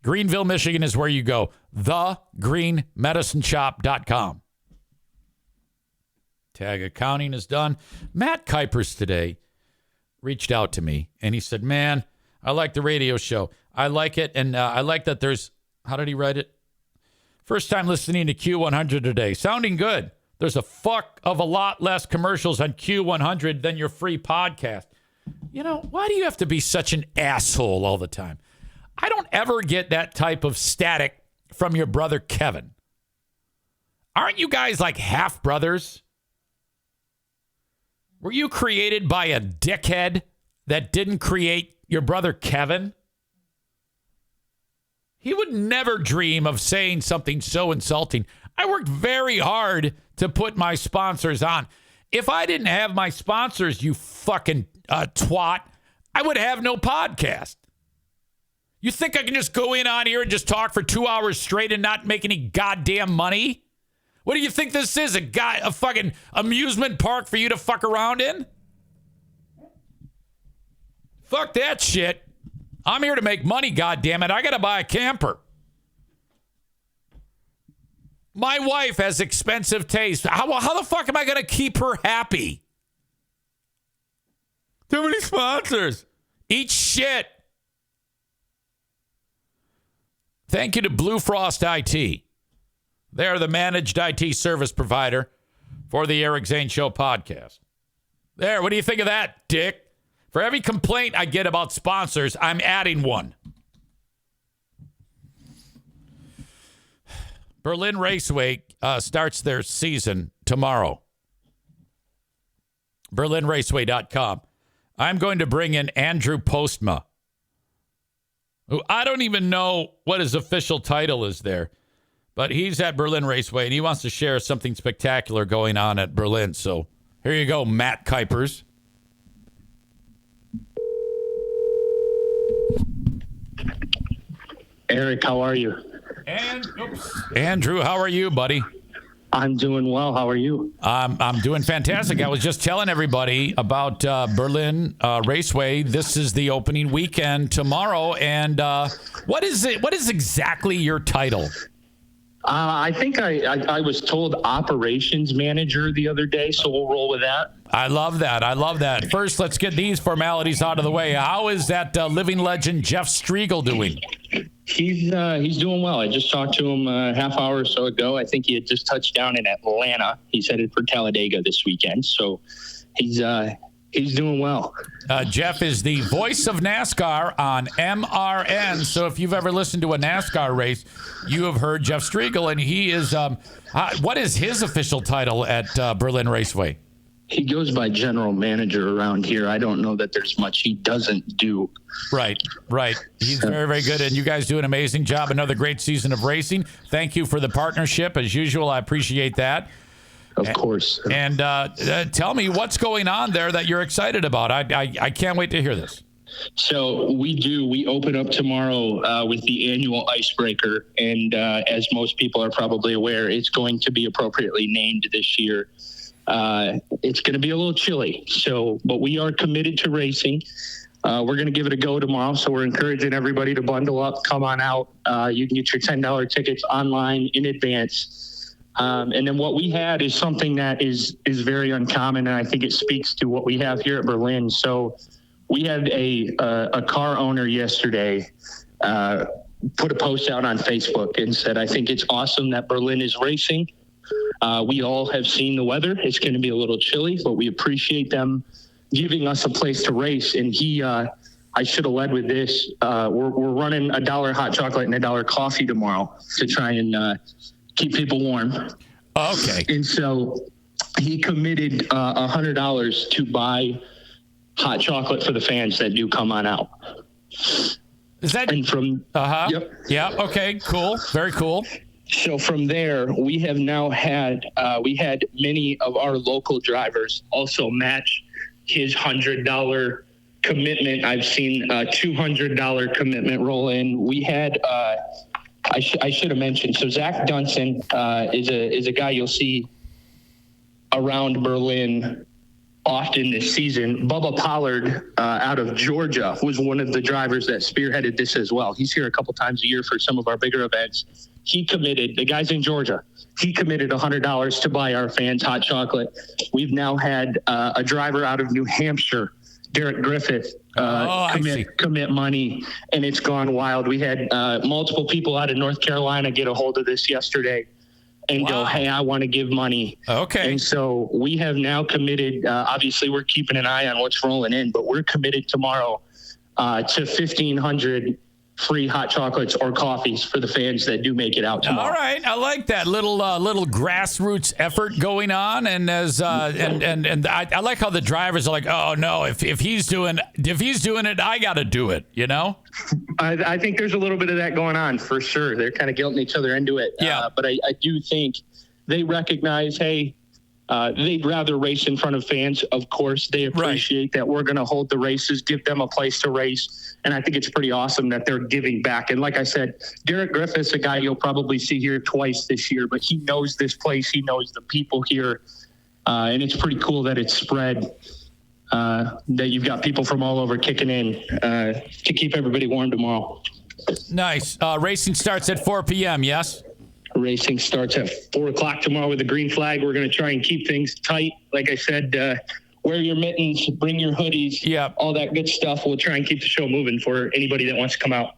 Greenville, Michigan is where you go. thegreenmedicineshop.com. Tag accounting is done. Matt Kuipers today reached out to me, and he said, man, I like the radio show. I like it, and I like that there's, how did he write it? First time listening to Q100 today. Sounding good. There's a fuck of a lot less commercials on Q100 than your free podcast. You know, why do you have to be such an asshole all the time? I don't ever get that type of static from your brother Kevin. Aren't you guys like half brothers? Were you created by a dickhead that didn't create your brother Kevin? He would never dream of saying something so insulting. I worked very hard to put my sponsors on. If I didn't have my sponsors, you fucking twat, I would have no podcast. You think I can just go in on here and just talk for 2 hours straight and not make any goddamn money? What do you think this is? A fucking amusement park for you to fuck around in? Fuck that shit. I'm here to make money, goddammit. I gotta buy a camper. My wife has expensive taste. How the fuck am I gonna keep her happy? Too many sponsors. Eat shit. Thank you to Blue Frost IT. They're the managed IT service provider for the Eric Zane Show podcast. There, what do you think of that, dick? For every complaint I get about sponsors, I'm adding one. Berlin Raceway starts their season tomorrow. BerlinRaceway.com. I'm going to bring in Andrew Postma, who I don't even know what his official title is there, but he's at Berlin Raceway, and he wants to share something spectacular going on at Berlin. So here you go, Matt Kuipers. Eric, how are you? Andrew, how are you, buddy? I'm doing well. How are you? I'm doing fantastic. I was just telling everybody about Berlin Raceway. This is the opening weekend tomorrow. And what is it? What is exactly your title? I think I was told operations manager the other day, so we'll roll with that. I love that. I love that. First, let's get these formalities out of the way. How is that living legend Jeff Striegel doing? He's doing well. I just talked to him a half hour or so ago. I think he had just touched down in Atlanta. He's headed for Talladega this weekend, so he's doing well. Jeff is the voice of NASCAR on MRN. So if you've ever listened to a NASCAR race, you have heard Jeff Striegel, and he is. What is his official title at Berlin Raceway? He goes by general manager around here. I don't know that there's much he doesn't do. Right. He's very, very good, and you guys do an amazing job. Another great season of racing. Thank you for the partnership. As usual, I appreciate that. Of course. And tell me what's going on there that you're excited about. I can't wait to hear this. So we open up tomorrow with the annual icebreaker. And as most people are probably aware, it's going to be appropriately named this year. It's going to be a little chilly. But we are committed to racing. We're going to give it a go tomorrow. So we're encouraging everybody to bundle up, come on out. You can get your $10 tickets online in advance. And then what we had is something that is very uncommon, and I think it speaks to what we have here at Berlin. So we had a car owner yesterday put a post out on Facebook and said, I think it's awesome that Berlin is racing. We all have seen the weather. It's going to be a little chilly, but we appreciate them giving us a place to race. And I should have led with this. We're running $1 hot chocolate and $1 coffee tomorrow to try and keep people warm. Okay. And so he committed $100 to buy hot chocolate for the fans that do come on out. Is that? And from Yep. Yeah. Okay. Cool. Very cool. So from there, we have now had many of our local drivers also match his $100 commitment. I've seen a $200 commitment roll in. We had. I should have mentioned. So Zach Dunson is a guy you'll see around Berlin often this season. Bubba Pollard out of Georgia was one of the drivers that spearheaded this as well. He's here a couple times a year for some of our bigger events. He committed, the guy's in Georgia, he committed $100 to buy our fans hot chocolate. We've now had a driver out of New Hampshire, Derek Griffith, commit money, and it's gone wild. We had multiple people out of North Carolina get a hold of this yesterday and go, hey, I want to give money. Okay. And so we have now committed, obviously we're keeping an eye on what's rolling in, but we're committed tomorrow to $1,500 free hot chocolates or coffees for the fans that do make it out tomorrow. All right, I like that little grassroots effort going on, and I like how the drivers are like, oh no, if he's doing it, I got to do it. You know, I think there's a little bit of that going on for sure. They're kind of guilting each other into it. Yeah, but I do think they recognize, hey. They'd rather race in front of fans. Of course, they appreciate that we're going to hold the races, give them a place to race. And I think it's pretty awesome that they're giving back. And like I said, Derek Griffith's a guy you'll probably see here twice this year, but he knows this place. He knows the people here. And it's pretty cool that it's spread, that you've got people from all over kicking in to keep everybody warm tomorrow. Nice. Racing starts at 4 p.m., yes? Racing starts at 4 o'clock tomorrow with a green flag. We're going to try and keep things tight. Like I said, wear your mittens, bring your hoodies, all that good stuff. We'll try and keep the show moving for anybody that wants to come out.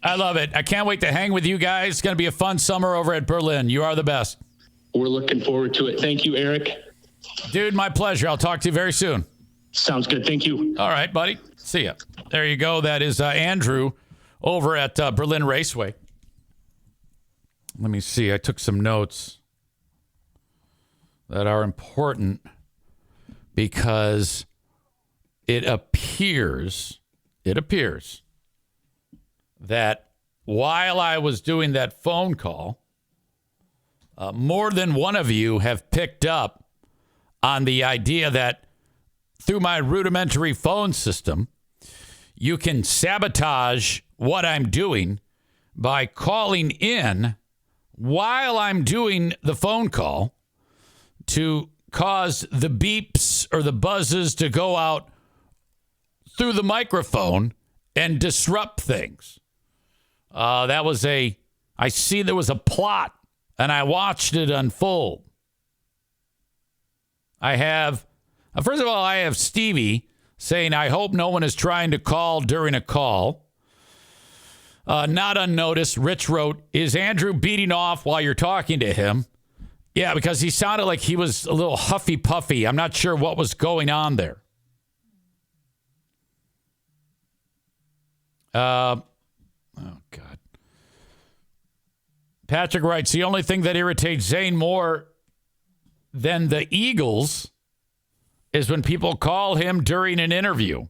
I love it. I can't wait to hang with you guys. It's going to be a fun summer over at Berlin. You are the best. We're looking forward to it. Thank you, Eric. Dude, my pleasure. I'll talk to you very soon. Sounds good. Thank you. All right, buddy. See ya. There you go. That is Andrew over at Berlin Raceway. Let me see. I took some notes that are important because it appears that while I was doing that phone call, more than one of you have picked up on the idea that through my rudimentary phone system, you can sabotage what I'm doing by calling in while I'm doing the phone call to cause the beeps or the buzzes to go out through the microphone and disrupt things. I see there was a plot, and I watched it unfold. First of all, I have Stevie saying, I hope no one is trying to call during a call. Not unnoticed, Rich wrote, is Andrew beating off while you're talking to him? Yeah, because he sounded like he was a little huffy-puffy. I'm not sure what was going on there. Oh, God. Patrick writes, the only thing that irritates Zane more than the Eagles is when people call him during an interview.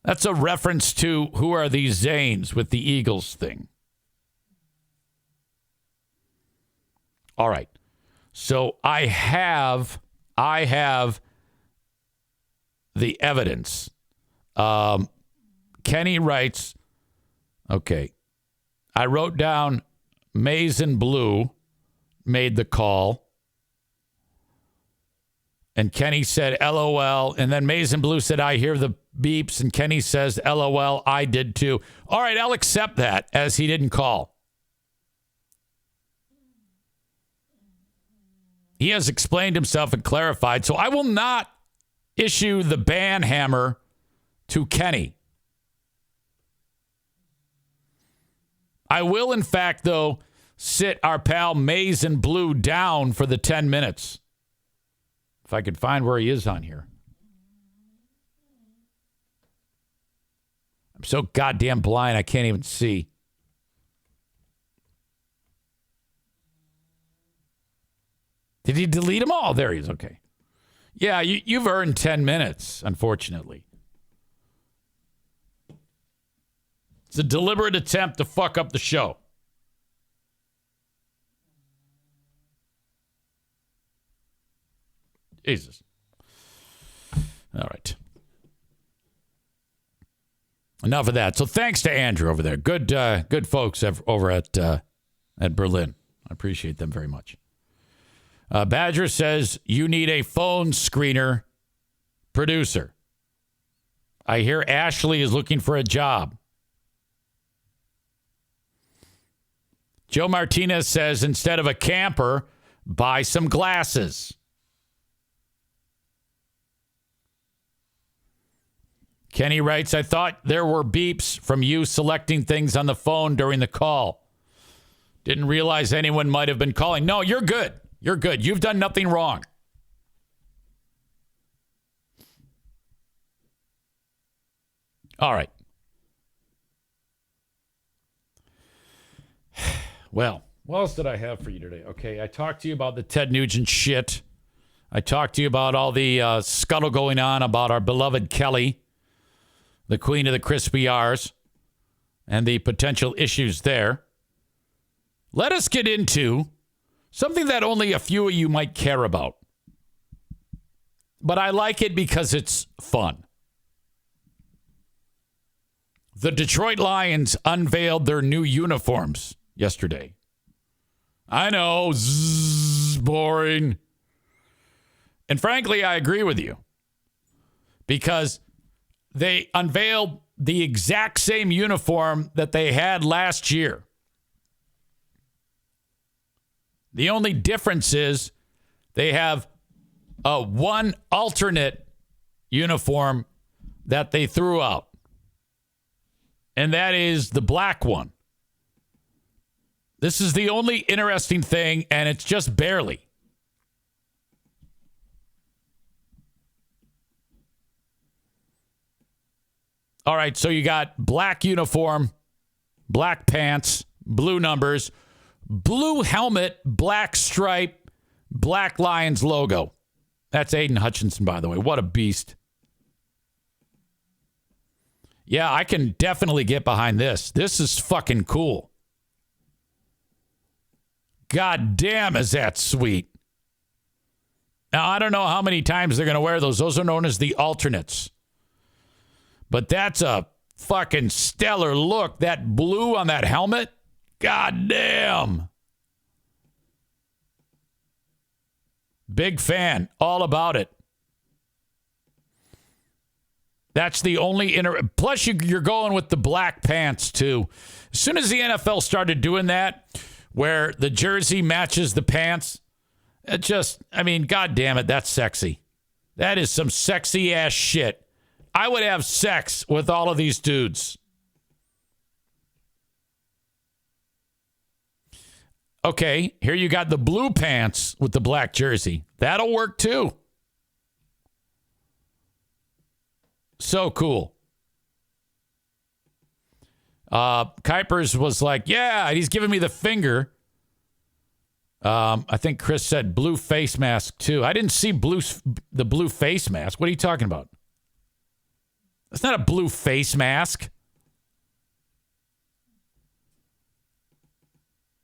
That's a reference to who are these Zanes with the Eagles thing. All right. So I have the evidence. Kenny writes, okay, I wrote down Maize and Blue made the call. And Kenny said, LOL. And then Maize and Blue said, I hear the beeps. And Kenny says, LOL, I did too. All right, I'll accept that as he didn't call. He has explained himself and clarified. So I will not issue the ban hammer to Kenny. I will, in fact, though, sit our pal Maize and Blue down for the 10 minutes. If I could find where he is on here. I'm so goddamn blind, I can't even see. Did he delete them all? There he is. Okay. Yeah, you've earned 10 minutes, unfortunately. It's a deliberate attempt to fuck up the show. Jesus. All right. Enough of that. So thanks to Andrew over there. Good folks over at Berlin. I appreciate them very much. Badger says you need a phone screener producer. I hear Ashley is looking for a job. Joe Martinez says instead of a camper, buy some glasses. Kenny writes, I thought there were beeps from you selecting things on the phone during the call. Didn't realize anyone might have been calling. No, you're good. You're good. You've done nothing wrong. All right. Well, what else did I have for you today? Okay, I talked to you about the Ted Nugent shit. I talked to you about all the scuttle going on about our beloved Kelly, the queen of the crispy R's, and the potential issues there. Let us get into something that only a few of you might care about. But I like it because it's fun. The Detroit Lions unveiled their new uniforms yesterday. I know, boring. And frankly, I agree with you. Because they unveiled the exact same uniform that they had last year. The only difference is they have one alternate uniform that they threw out. And that is the black one. This is the only interesting thing, and it's just barely. All right, so you got black uniform, black pants, blue numbers, blue helmet, black stripe, black Lions logo. That's Aiden Hutchinson, by the way. What a beast. Yeah, I can definitely get behind this. This is fucking cool. God damn, is that sweet. Now, I don't know how many times they're going to wear those. Those are known as the alternates. But that's a fucking stellar look. That blue on that helmet. God damn. Big fan. All about it. That's the only plus you're going with the black pants too. As soon as the NFL started doing that, where the jersey matches the pants, it just, I mean, God damn it, that's sexy. That is some sexy ass shit. I would have sex with all of these dudes. Okay, here you got the blue pants with the black jersey. That'll work too. So cool. Kuipers was like, yeah, he's giving me the finger. I think Chris said blue face mask too. I didn't see the blue face mask. What are you talking about? It's not a blue face mask.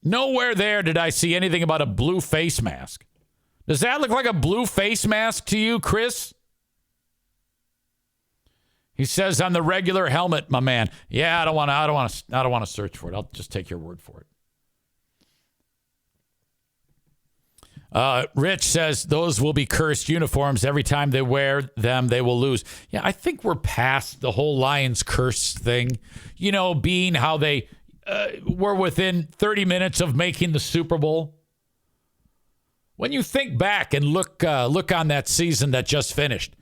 Nowhere there did I see anything about a blue face mask. Does that look like a blue face mask to you, Chris? He says on the regular helmet, my man. Yeah, I don't want to search for it. I'll just take your word for it. Rich says those will be cursed uniforms. Every time they wear them, they will lose. Yeah, I think we're past the whole Lions curse thing. You know, being how they were within 30 minutes of making the Super Bowl. When you think back and look on that season that just finished,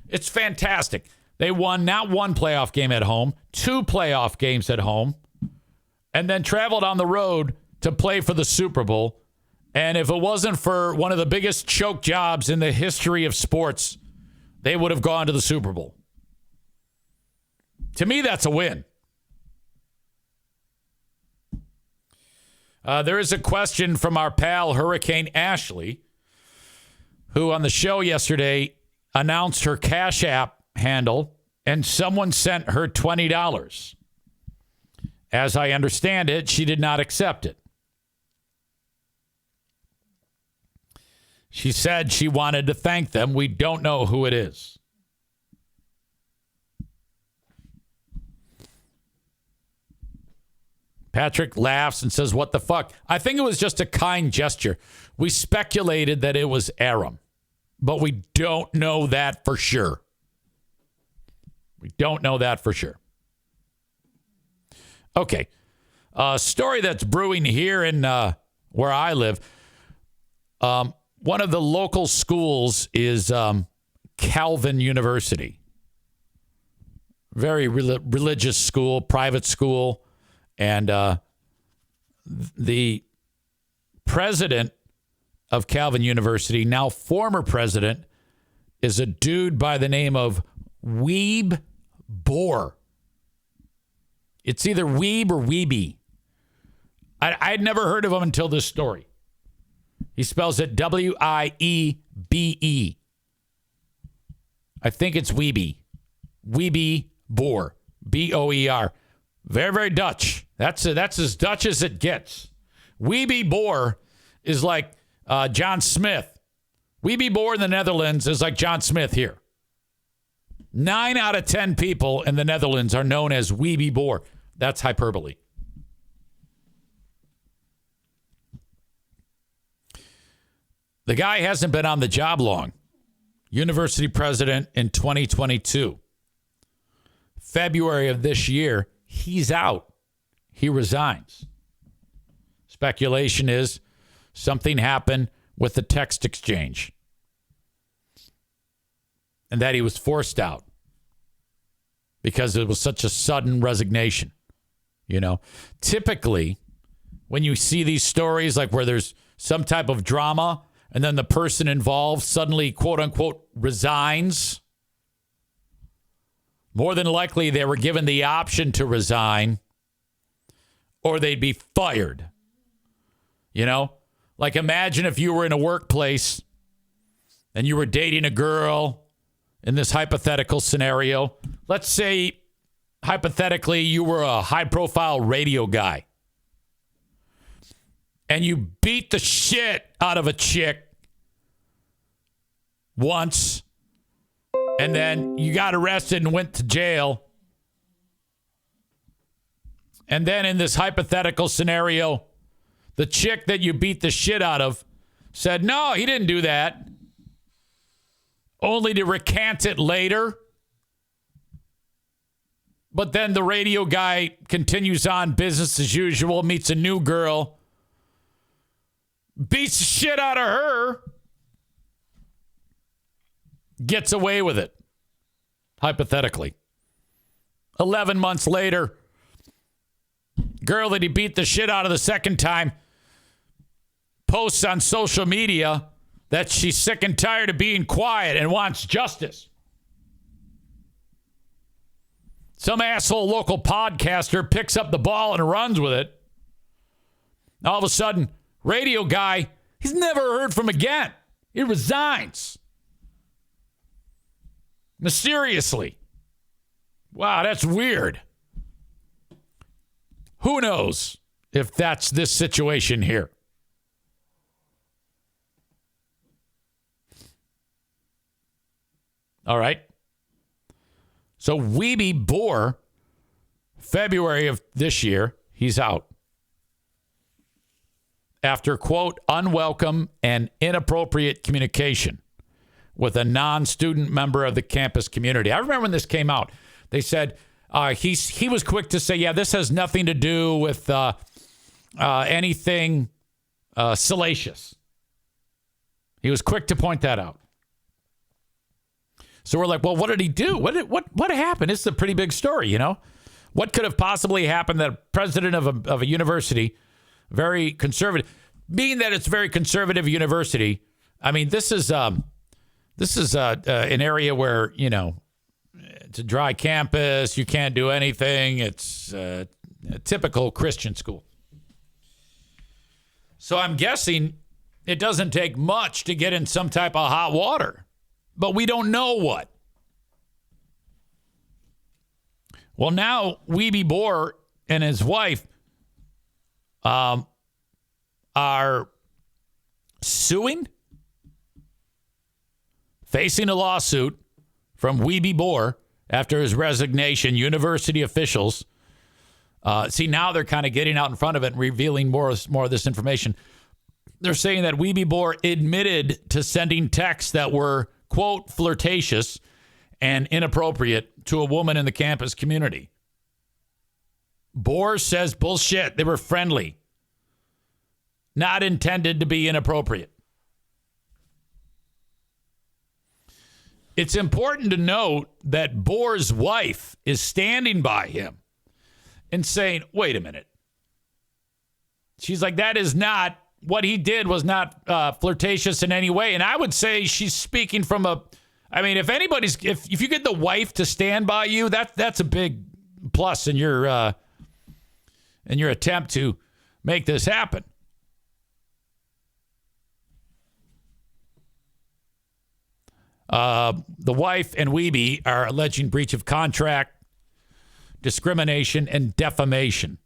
it's fantastic. They won not one playoff game at home, 2 playoff games at home, and then traveled on the road to play for the Super Bowl. And if it wasn't for one of the biggest choke jobs in the history of sports, they would have gone to the Super Bowl. To me, that's a win. There is a question from our pal, Hurricane Ashley, who on the show yesterday announced her Cash App handle, and someone sent her $20. As I understand it, she did not accept it. She said she wanted to thank them. We don't know who it is. Patrick laughs and says, what the fuck? I think it was just a kind gesture. We speculated that it was Aram, but we don't know that for sure. We don't know that for sure. Okay. A story that's brewing here in where I live. One of the local schools is Calvin University. Very religious school, private school. And the president of Calvin University, now former president, is a dude by the name of Weeb Bohr. It's either Weeb or Weeby. I'd never heard of him until this story. He spells it Wiebe. I think it's Wiebe. Wiebe Boer. Boer. Very, very Dutch. That's as Dutch as it gets. Wiebe Boer is like John Smith. Wiebe Boer in the Netherlands is like John Smith here. 9 out of 10 people in the Netherlands are known as Wiebe Boer. That's hyperbole. The guy hasn't been on the job long. University president in 2022. February of this year, he's out. He resigns. Speculation is something happened with the text exchange and that he was forced out because it was such a sudden resignation. You know, typically when you see these stories like where there's some type of drama and then the person involved suddenly, quote unquote, resigns, more than likely they were given the option to resign or they'd be fired. You know, like imagine if you were in a workplace and you were dating a girl in this hypothetical scenario. Let's say, hypothetically, you were a high-profile radio guy and you beat the shit out of a chick once and then you got arrested and went to jail. And then in this hypothetical scenario, the chick that you beat the shit out of said, no, he didn't do that. Only to recant it later. But then the radio guy continues on business as usual, meets a new girl, beats the shit out of her, gets away with it, hypothetically. 11 months later, girl that he beat the shit out of the second time posts on social media that she's sick and tired of being quiet and wants justice. Some asshole local podcaster picks up the ball and runs with it. All of a sudden, radio guy, he's never heard from again. He resigns. Mysteriously. Wow, that's weird. Who knows if that's this situation here? All right. So Wiebe Boer, February of this year, he's out. After, quote, unwelcome and inappropriate communication with a non-student member of the campus community. I remember when this came out, they said he was quick to say, yeah, this has nothing to do with anything salacious. He was quick to point that out. So we're like, well, what did he do? What happened? It's a pretty big story, you know? What could have possibly happened that a president of a university, very conservative, being that it's a very conservative university, I mean, this is an area where, you know, it's a dry campus. You can't do anything. It's a typical Christian school. So I'm guessing it doesn't take much to get in some type of hot water. But we don't know what. Well, now Wiebe Boer and his wife are suing, facing a lawsuit from Wiebe Boer after his resignation. University officials, now they're kind of getting out in front of it and revealing more of this information. They're saying that Wiebe Boer admitted to sending texts that were, quote, flirtatious and inappropriate to a woman in the campus community. Boer says bullshit. They were friendly. Not intended to be inappropriate. It's important to note that Boer's wife is standing by him and saying, wait a minute. She's like, that is not, what he did was not flirtatious in any way. And I would say she's speaking from if you get the wife to stand by you, that's a big plus in your attempt to make this happen. The wife and Wiebe are alleging breach of contract, discrimination, and defamation.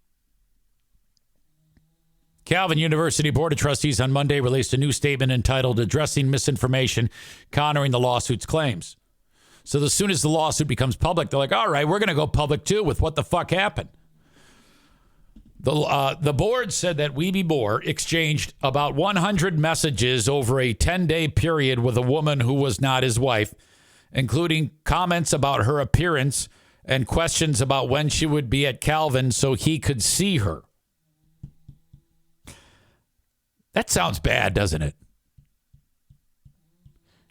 Calvin University Board of Trustees on Monday released a new statement entitled Addressing Misinformation, Countering the Lawsuit's Claims. So as soon as the lawsuit becomes public, they're like, all right, we're going to go public too with what the fuck happened. The board said that Wiebe Bohr exchanged about 100 messages over a 10-day period with a woman who was not his wife, including comments about her appearance and questions about when she would be at Calvin so he could see her. That sounds bad, doesn't it?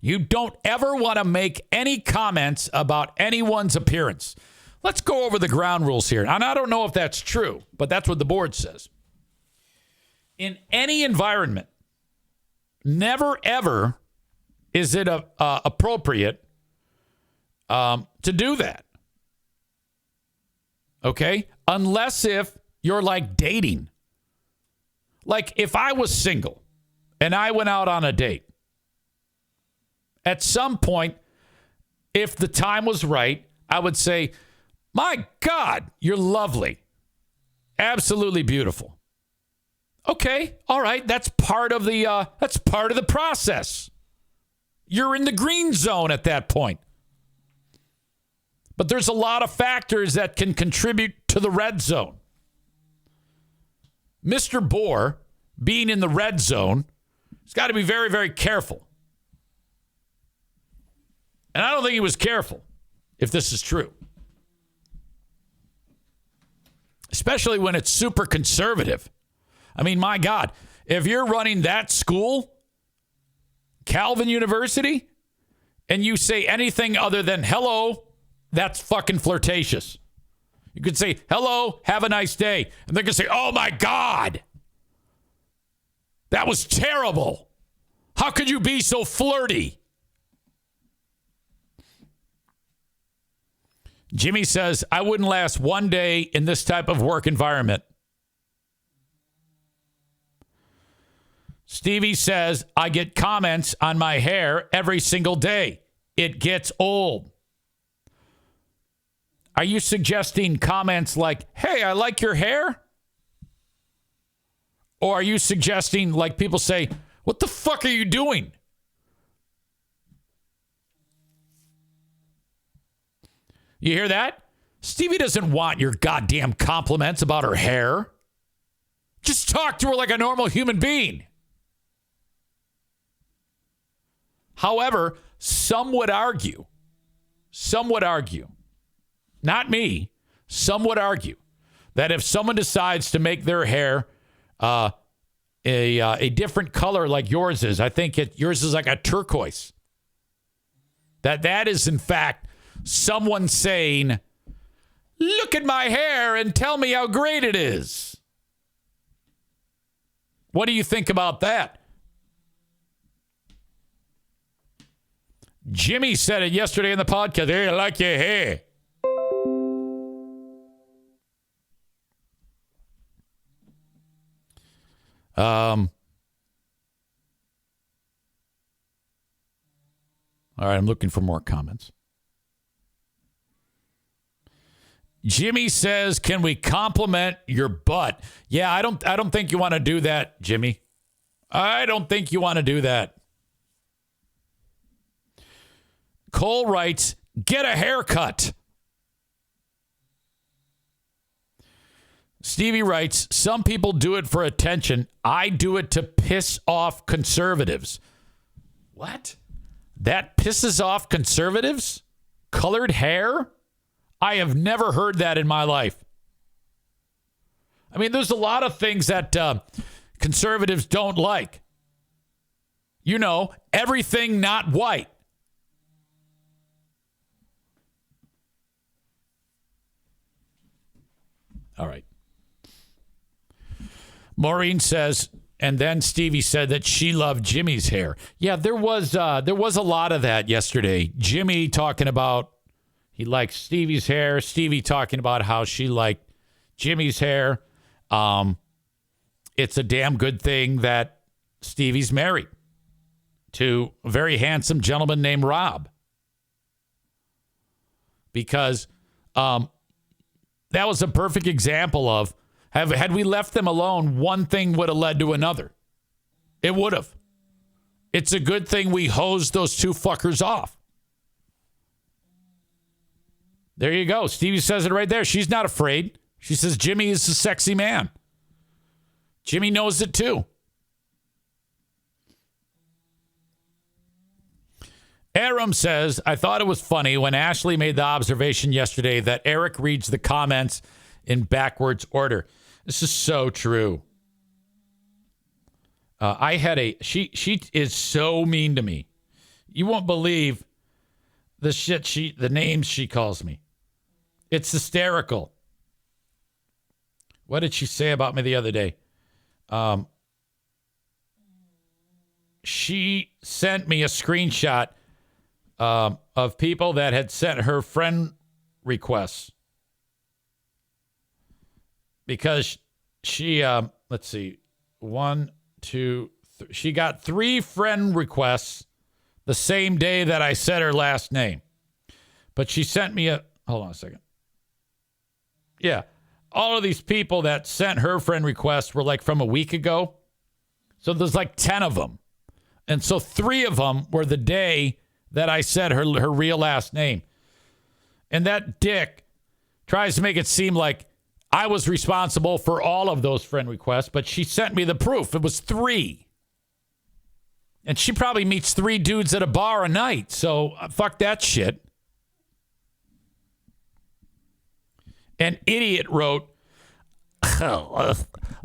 You don't ever want to make any comments about anyone's appearance. Let's go over the ground rules here. And I don't know if that's true, but that's what the board says. In any environment, never, ever is it appropriate to do that. Okay? Unless if you're like dating. Like if I was single and I went out on a date, at some point, if the time was right, I would say, my God, you're lovely. Absolutely beautiful. Okay, all right, that's part of the process. You're in the green zone at that point. But there's a lot of factors that can contribute to the red zone. Mr. Bohr, being in the red zone, has got to be very, very careful. And I don't think he was careful, if this is true. Especially when it's super conservative. I mean, my God, if you're running that school, Calvin University, and you say anything other than hello, that's fucking flirtatious. You could say, hello, have a nice day. And they're going to say, oh my God, that was terrible. How could you be so flirty? Jimmy says, I wouldn't last one day in this type of work environment. Stevie says, I get comments on my hair every single day. It gets old. Are you suggesting comments like, hey, I like your hair? Or are you suggesting, like people say, what the fuck are you doing? You hear that? Stevie doesn't want your goddamn compliments about her hair. Just talk to her like a normal human being. However, some would argue, not me, some would argue that if someone decides to make their hair a different color like yours is, I think yours is like a turquoise, that is in fact someone saying, look at my hair and tell me how great it is. What do you think about that? Jimmy said it yesterday in the podcast. Hey, I like your hair. All right, I'm looking for more comments. Jimmy says, can we compliment your butt? Yeah, I don't think you want to do that, Jimmy. I don't think you want to do that. Cole writes, get a haircut. Stevie writes, some people do it for attention. I do it to piss off conservatives. What? That pisses off conservatives? Colored hair? I have never heard that in my life. I mean, there's a lot of things that conservatives don't like. You know, everything not white. All right. Maureen says, and then Stevie said that she loved Jimmy's hair. Yeah, there was a lot of that yesterday. Jimmy talking about he liked Stevie's hair. Stevie talking about how she liked Jimmy's hair. it's a damn good thing that Stevie's married to a very handsome gentleman named Rob. Because that was a perfect example of, had we left them alone, one thing would have led to another. It would have. It's a good thing we hosed those two fuckers off. There you go. Stevie says it right there. She's not afraid. She says Jimmy is a sexy man. Jimmy knows it too. Aram says, I thought it was funny when Ashley made the observation yesterday that Eric reads the comments in backwards order. This is so true. She is so mean to me. You won't believe the names she calls me. It's hysterical. What did she say about me the other day? She sent me a screenshot of people that had sent her friend requests. Because she, let's see, 1, 2, 3. She got 3 friend requests the same day that I said her last name. But she sent me hold on a second. Yeah. All of these people that sent her friend requests were like from a week ago. So there's like 10 of them. And so 3 of them were the day that I said her real last name. And that dick tries to make it seem like I was responsible for all of those friend requests, but she sent me the proof. It was 3. And she probably meets 3 dudes at a bar a night. So fuck that shit. An idiot wrote,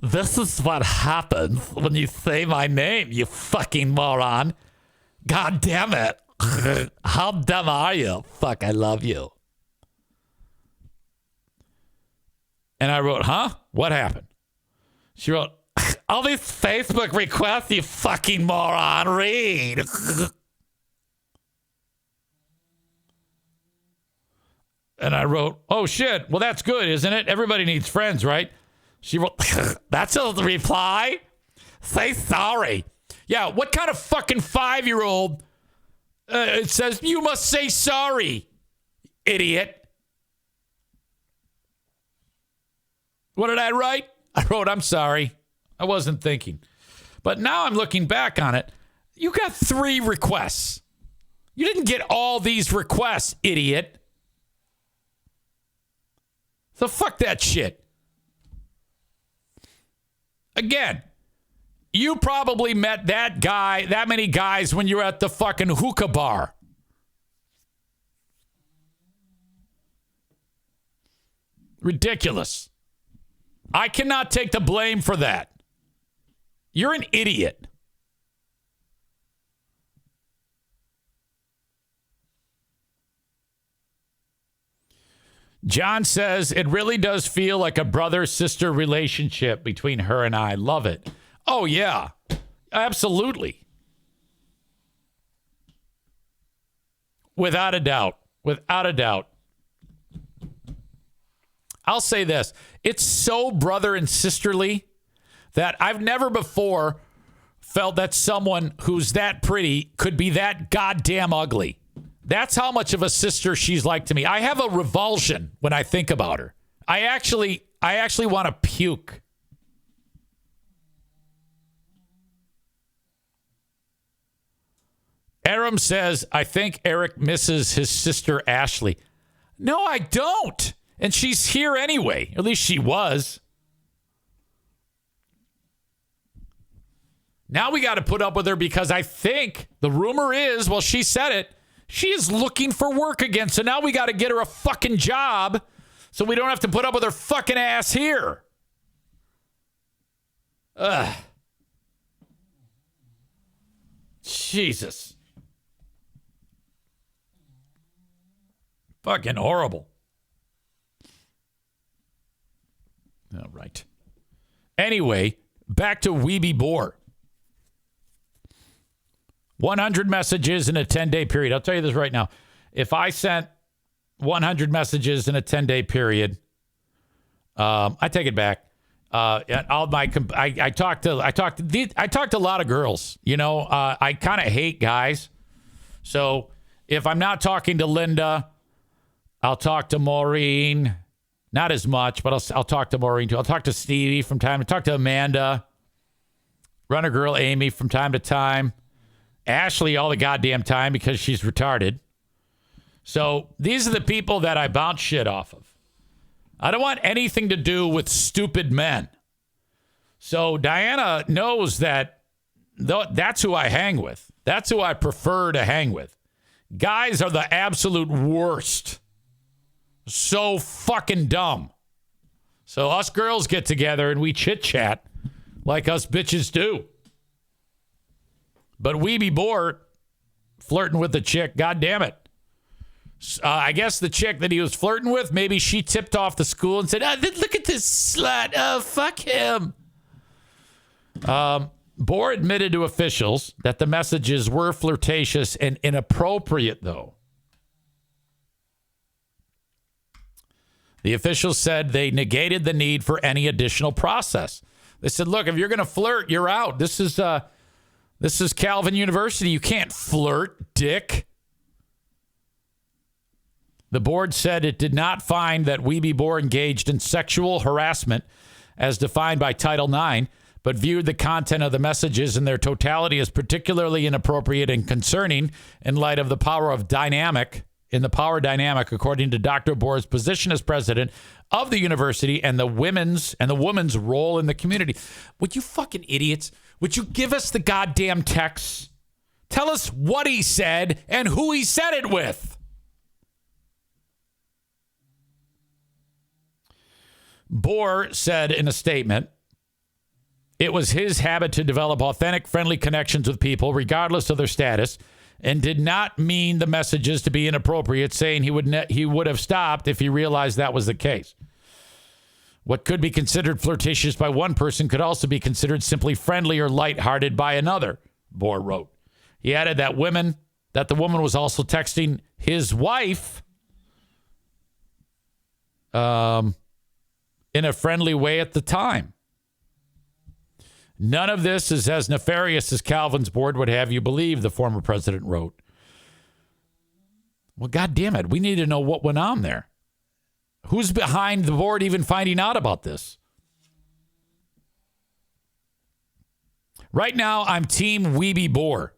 this is what happens when you say my name, you fucking moron. God damn it. How dumb are you? Fuck, I love you. And I wrote, huh? What happened? She wrote, all these Facebook requests, you fucking moron, read. And I wrote, oh shit, well that's good, isn't it? Everybody needs friends, right? She wrote, that's a reply? Say sorry. Yeah, what kind of fucking 5-year-old it says, you must say sorry, idiot. What did I write? I wrote, I'm sorry. I wasn't thinking. But now I'm looking back on it. You got 3 requests. You didn't get all these requests, idiot. So fuck that shit. Again, you probably met that guy, that many guys when you were at the fucking hookah bar. Ridiculous. I cannot take the blame for that. You're an idiot. John says, it really does feel like a brother-sister relationship between her and I. Love it. Oh, yeah. Absolutely. Without a doubt. Without a doubt. I'll say this. It's so brother and sisterly that I've never before felt that someone who's that pretty could be that goddamn ugly. That's how much of a sister she's like to me. I have a revulsion when I think about her. I actually want to puke. Aram says, I think Eric misses his sister Ashley. No, I don't. And she's here anyway. At least she was. Now we got to put up with her because I think the rumor is, well, she said it, she is looking for work again. So now we got to get her a fucking job so we don't have to put up with her fucking ass here. Ugh. Jesus. Fucking horrible. All right. Anyway, back to Weeby Boar. 100 messages in a 10-day period. I'll tell you this right now. If I sent 100 messages in a 10-day period, I take it back. And I talked to a lot of girls. You know, I kind of hate guys. So if I'm not talking to Linda, I'll talk to Maureen. Not as much, but I'll talk to Maureen too. I'll talk to Stevie from time to talk to Amanda. Runner girl Amy from time to time. Ashley all the goddamn time because she's retarded. So these are the people that I bounce shit off of. I don't want anything to do with stupid men. So Diana knows that that's who I hang with. That's who I prefer to hang with. Guys are the absolute worst. So fucking dumb. So us girls get together and we chit-chat like us bitches do. But Weeby Boar flirting with the chick, God damn it. I guess the chick that he was flirting with, maybe she tipped off the school and said, look at this slut. Oh, fuck him. Boar admitted to officials that the messages were flirtatious and inappropriate, though. The officials said they negated the need for any additional process. They said, look, if you're going to flirt, you're out. This is Calvin University. You can't flirt, dick. The board said it did not find that Weeby Boar engaged in sexual harassment as defined by Title IX, but viewed the content of the messages in their totality as particularly inappropriate and concerning in light of the power dynamic, according to Dr. Boar's position as president of the university and the woman's role in the community. Would you fucking idiots? Would you give us the goddamn texts? Tell us what he said and who he said it with. Boar said in a statement, it was his habit to develop authentic, friendly connections with people, regardless of their status, and did not mean the messages to be inappropriate, saying he would have stopped if he realized that was the case. What could be considered flirtatious by one person could also be considered simply friendly or lighthearted by another, Boar wrote. He added that the woman was also texting his wife in a friendly way at the time. None of this is as nefarious as Calvin's board would have you believe, the former president wrote. Well, God damn it. We need to know what went on there. Who's behind the board even finding out about this? Right now, I'm Team Weeby Boar.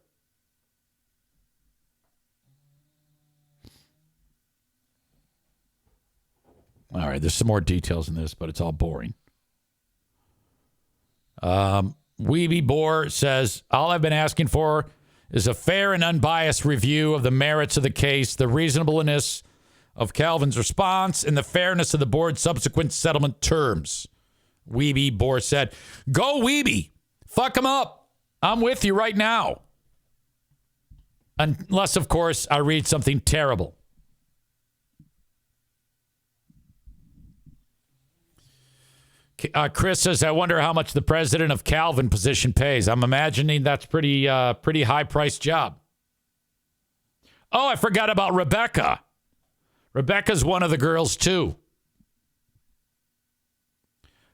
All right, there's some more details in this, but it's all boring. Weeby Boar says, all I've been asking for is a fair and unbiased review of the merits of the case, the reasonableness of Calvin's response, and the fairness of the board's subsequent settlement terms. Weeby Boar said, go Weeby. Fuck him up. I'm with you right now. Unless, of course, I read something terrible. Chris says, I wonder how much the president of Calvin position pays. I'm imagining that's pretty high-priced job. Oh, I forgot about Rebecca. Rebecca's one of the girls, too.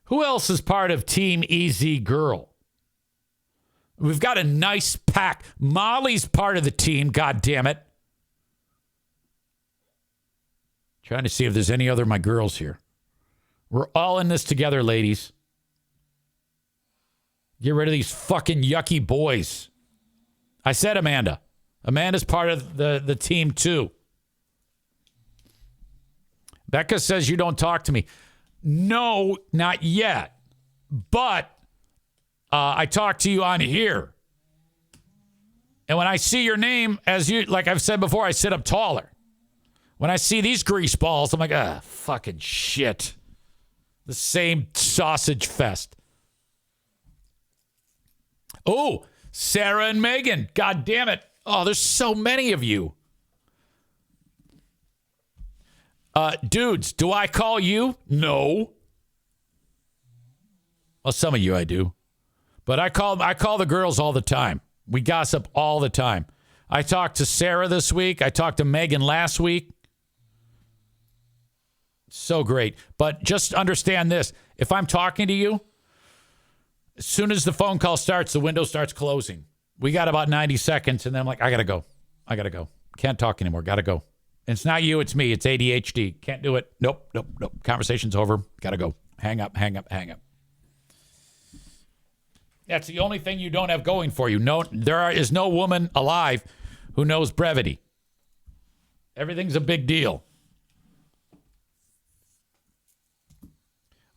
Who else is part of Team EZ Girl? We've got a nice pack. Molly's part of the team, God damn it. Trying to see if there's any other of my girls here. We're all in this together, ladies. Get rid of these fucking yucky boys. I said Amanda. Amanda's part of the team, too. Becca says you don't talk to me. No, not yet. But I talk to you on here. And when I see your name, like I've said before, I sit up taller. When I see these grease balls, I'm like, fucking shit. The same sausage fest. Oh, Sarah and Megan. God damn it. Oh, there's so many of you. Dudes, do I call you? No. Well, some of you I do. But I call the girls all the time. We gossip all the time. I talked to Sarah this week. I talked to Megan last week. So great. But just understand this. If I'm talking to you, As soon as the phone call starts, the window starts closing. We got about 90 seconds, and then I'm like, I got to go. Can't talk anymore. Got to go. And it's not you, it's me. It's ADHD. Can't do it. Nope. Conversation's over. Got to go. Hang up. That's the only thing you don't have going for you. No, is no woman alive who knows brevity. Everything's a big deal.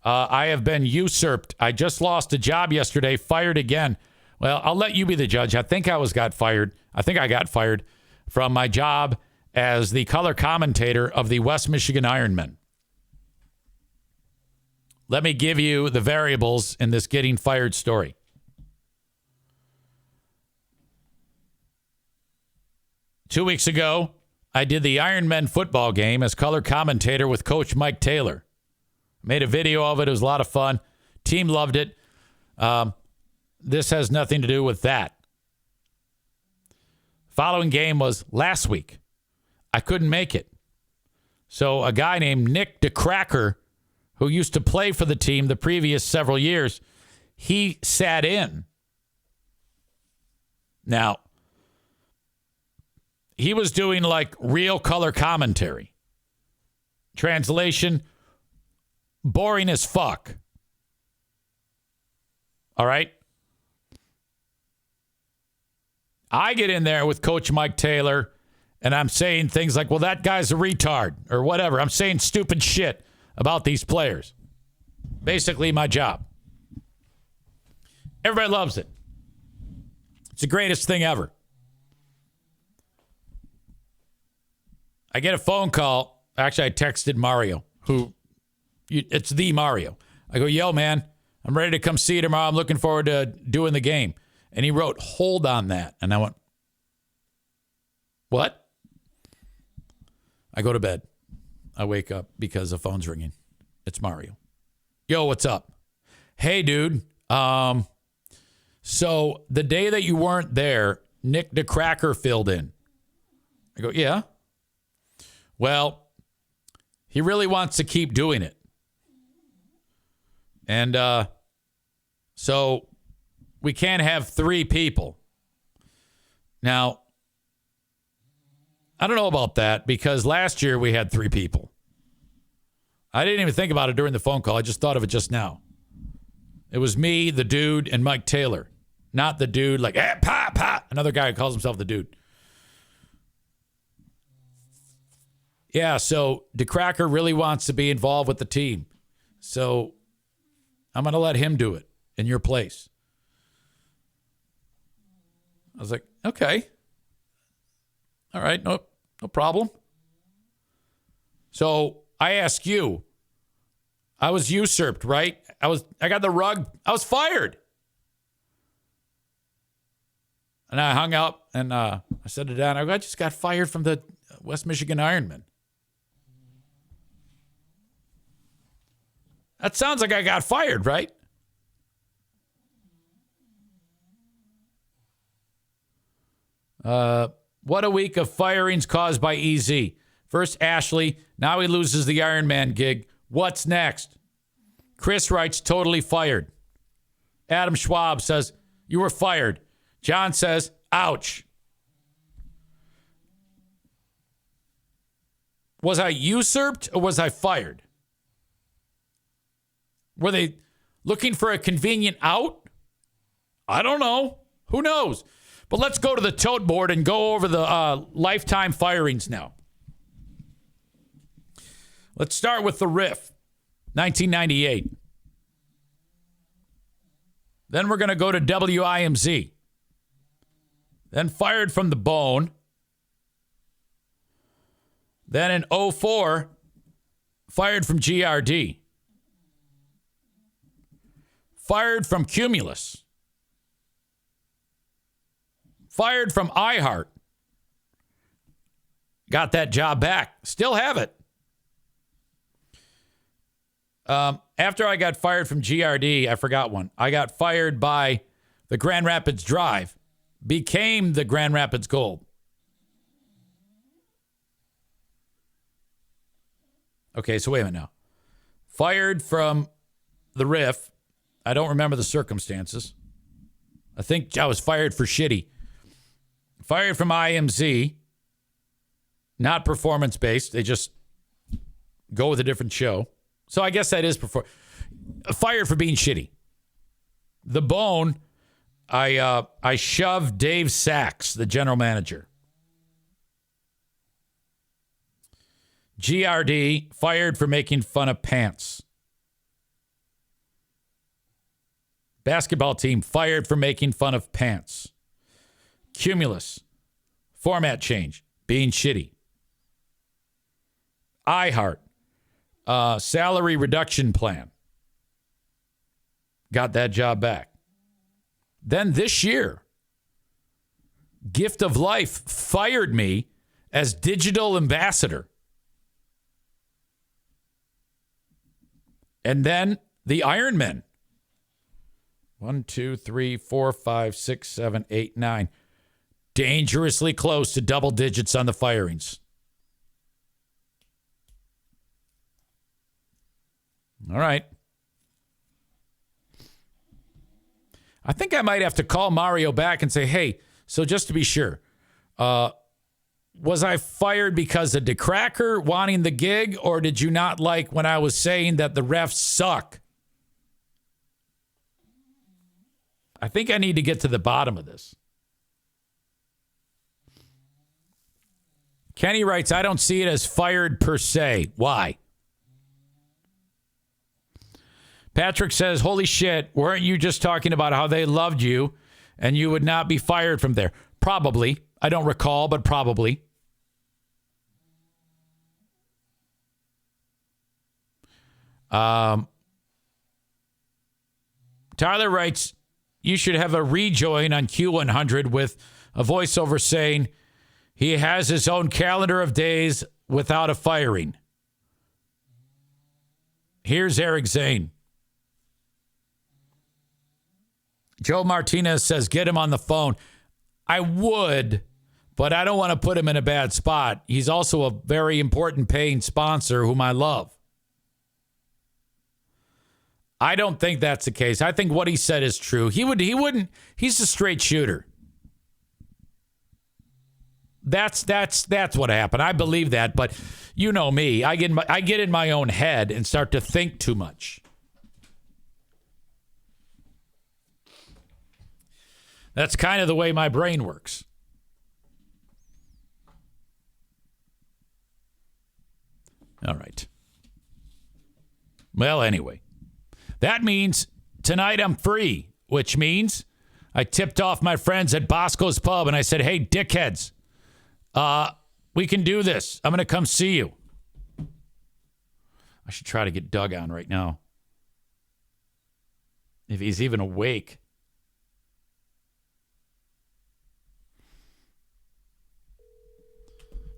I have been usurped. I just lost a job yesterday. Fired again. Well, I'll let you be the judge. I think I got fired from my job as the color commentator of the West Michigan Ironmen. Let me give you the variables in this getting fired story. Two weeks ago, I did the Ironmen football game as color commentator with Coach Mike Taylor. Made a video of it. It was a lot of fun. Team loved it. This has nothing to do with that. Following game was last week. I couldn't make it. So a guy named Nick DeCracker, who used to play for the team the previous several years, he sat in. Now, he was doing like real color commentary. Translation, boring as fuck. All right? I get in there with Coach Mike Taylor, and I'm saying things like, well, that guy's a retard, or whatever. I'm saying stupid shit about these players. Basically, my job. Everybody loves it. It's the greatest thing ever. I get a phone call. Actually, I texted Mario, it's the Mario. I go, yo, man, I'm ready to come see you tomorrow. I'm looking forward to doing the game. And he wrote, hold on that. And I went, what? I go to bed. I wake up because the phone's ringing. It's Mario. Yo, what's up? Hey, dude. So the day that you weren't there, Nick DeCracker filled in. I go, yeah. Well, he really wants to keep doing it. And so we can't have three people. Now, I don't know about that because last year we had three people. I didn't even think about it during the phone call. I just thought of it just now. It was me, the dude, and Mike Taylor. Not the dude like, another guy who calls himself the dude. Yeah, so DeCracker really wants to be involved with the team. So I'm going to let him do it in your place. I was like, okay. All right, no problem. So I ask you, I was usurped, right? I got the rug. I was fired. And I hung up and I said to Dan, I just got fired from the West Michigan Ironman. That sounds like I got fired, right? What a week of firings caused by EZ. First Ashley, now he loses the Ironman gig. What's next? Chris writes, totally fired. Adam Schwab says, you were fired. John says, ouch. Was I usurped or was I fired? Were they looking for a convenient out? I don't know. Who knows? But let's go to the tote board and go over the lifetime firings now. Let's start with the Riff, 1998. Then we're going to go to WIMZ. Then fired from the Bone. Then in 04, fired from GRD. Fired from Cumulus. Fired from iHeart. Got that job back. Still have it. After I got fired from GRD, I forgot one. I got fired by the Grand Rapids Drive. Became the Grand Rapids Gold. Okay, so wait a minute now. Fired from the Riff. I don't remember the circumstances. I think I was fired for shitty. Fired from IMZ. Not performance-based. They just go with a different show. So I guess that is fired for being shitty. The Bone, I shoved Dave Sachs, the general manager. GRD, fired for making fun of pants. Basketball team, fired for making fun of pants. Cumulus, format change, being shitty. iHeart, salary reduction plan. Got that job back. Then this year, Gift of Life fired me as digital ambassador. And then the Ironmen. 1, 2, 3, 4, 5, 6, 7, 8, 9. Dangerously close to double digits on the firings. All right. I think I might have to call Mario back and say, hey, so just to be sure, was I fired because of DeCracker wanting the gig, or did you not like when I was saying that the refs suck? I think I need to get to the bottom of this. Kenny writes, I don't see it as fired per se. Why? Patrick says, holy shit, weren't you just talking about how they loved you and you would not be fired from there? Probably. I don't recall, but probably. Tyler writes, you should have a rejoin on Q100 with a voiceover saying he has his own calendar of days without a firing. Here's Eric Zane. Joe Martinez says, get him on the phone. I would, but I don't want to put him in a bad spot. He's also a very important paying sponsor whom I love. I don't think that's the case. I think what he said is true. He wouldn't, he's a straight shooter. That's what happened. I believe that, but you know me. I get in my own head and start to think too much. That's kind of the way my brain works. All right. Well, anyway, that means tonight I'm free, which means I tipped off my friends at Bosco's Pub and I said, hey, dickheads, we can do this. I'm going to come see you. I should try to get Doug on right now. If he's even awake.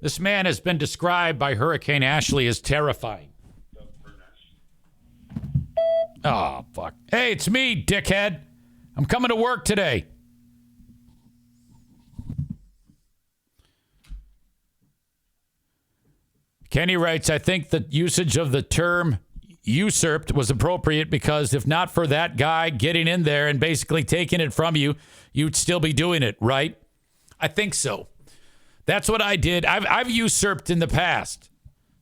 This man has been described by Hurricane Ashley as terrifying. Oh, fuck. Hey, it's me, dickhead. I'm coming to work today. Kenny writes, I think the usage of the term usurped was appropriate because if not for that guy getting in there and basically taking it from you, you'd still be doing it, right? I think so. That's what I did. I've usurped in the past.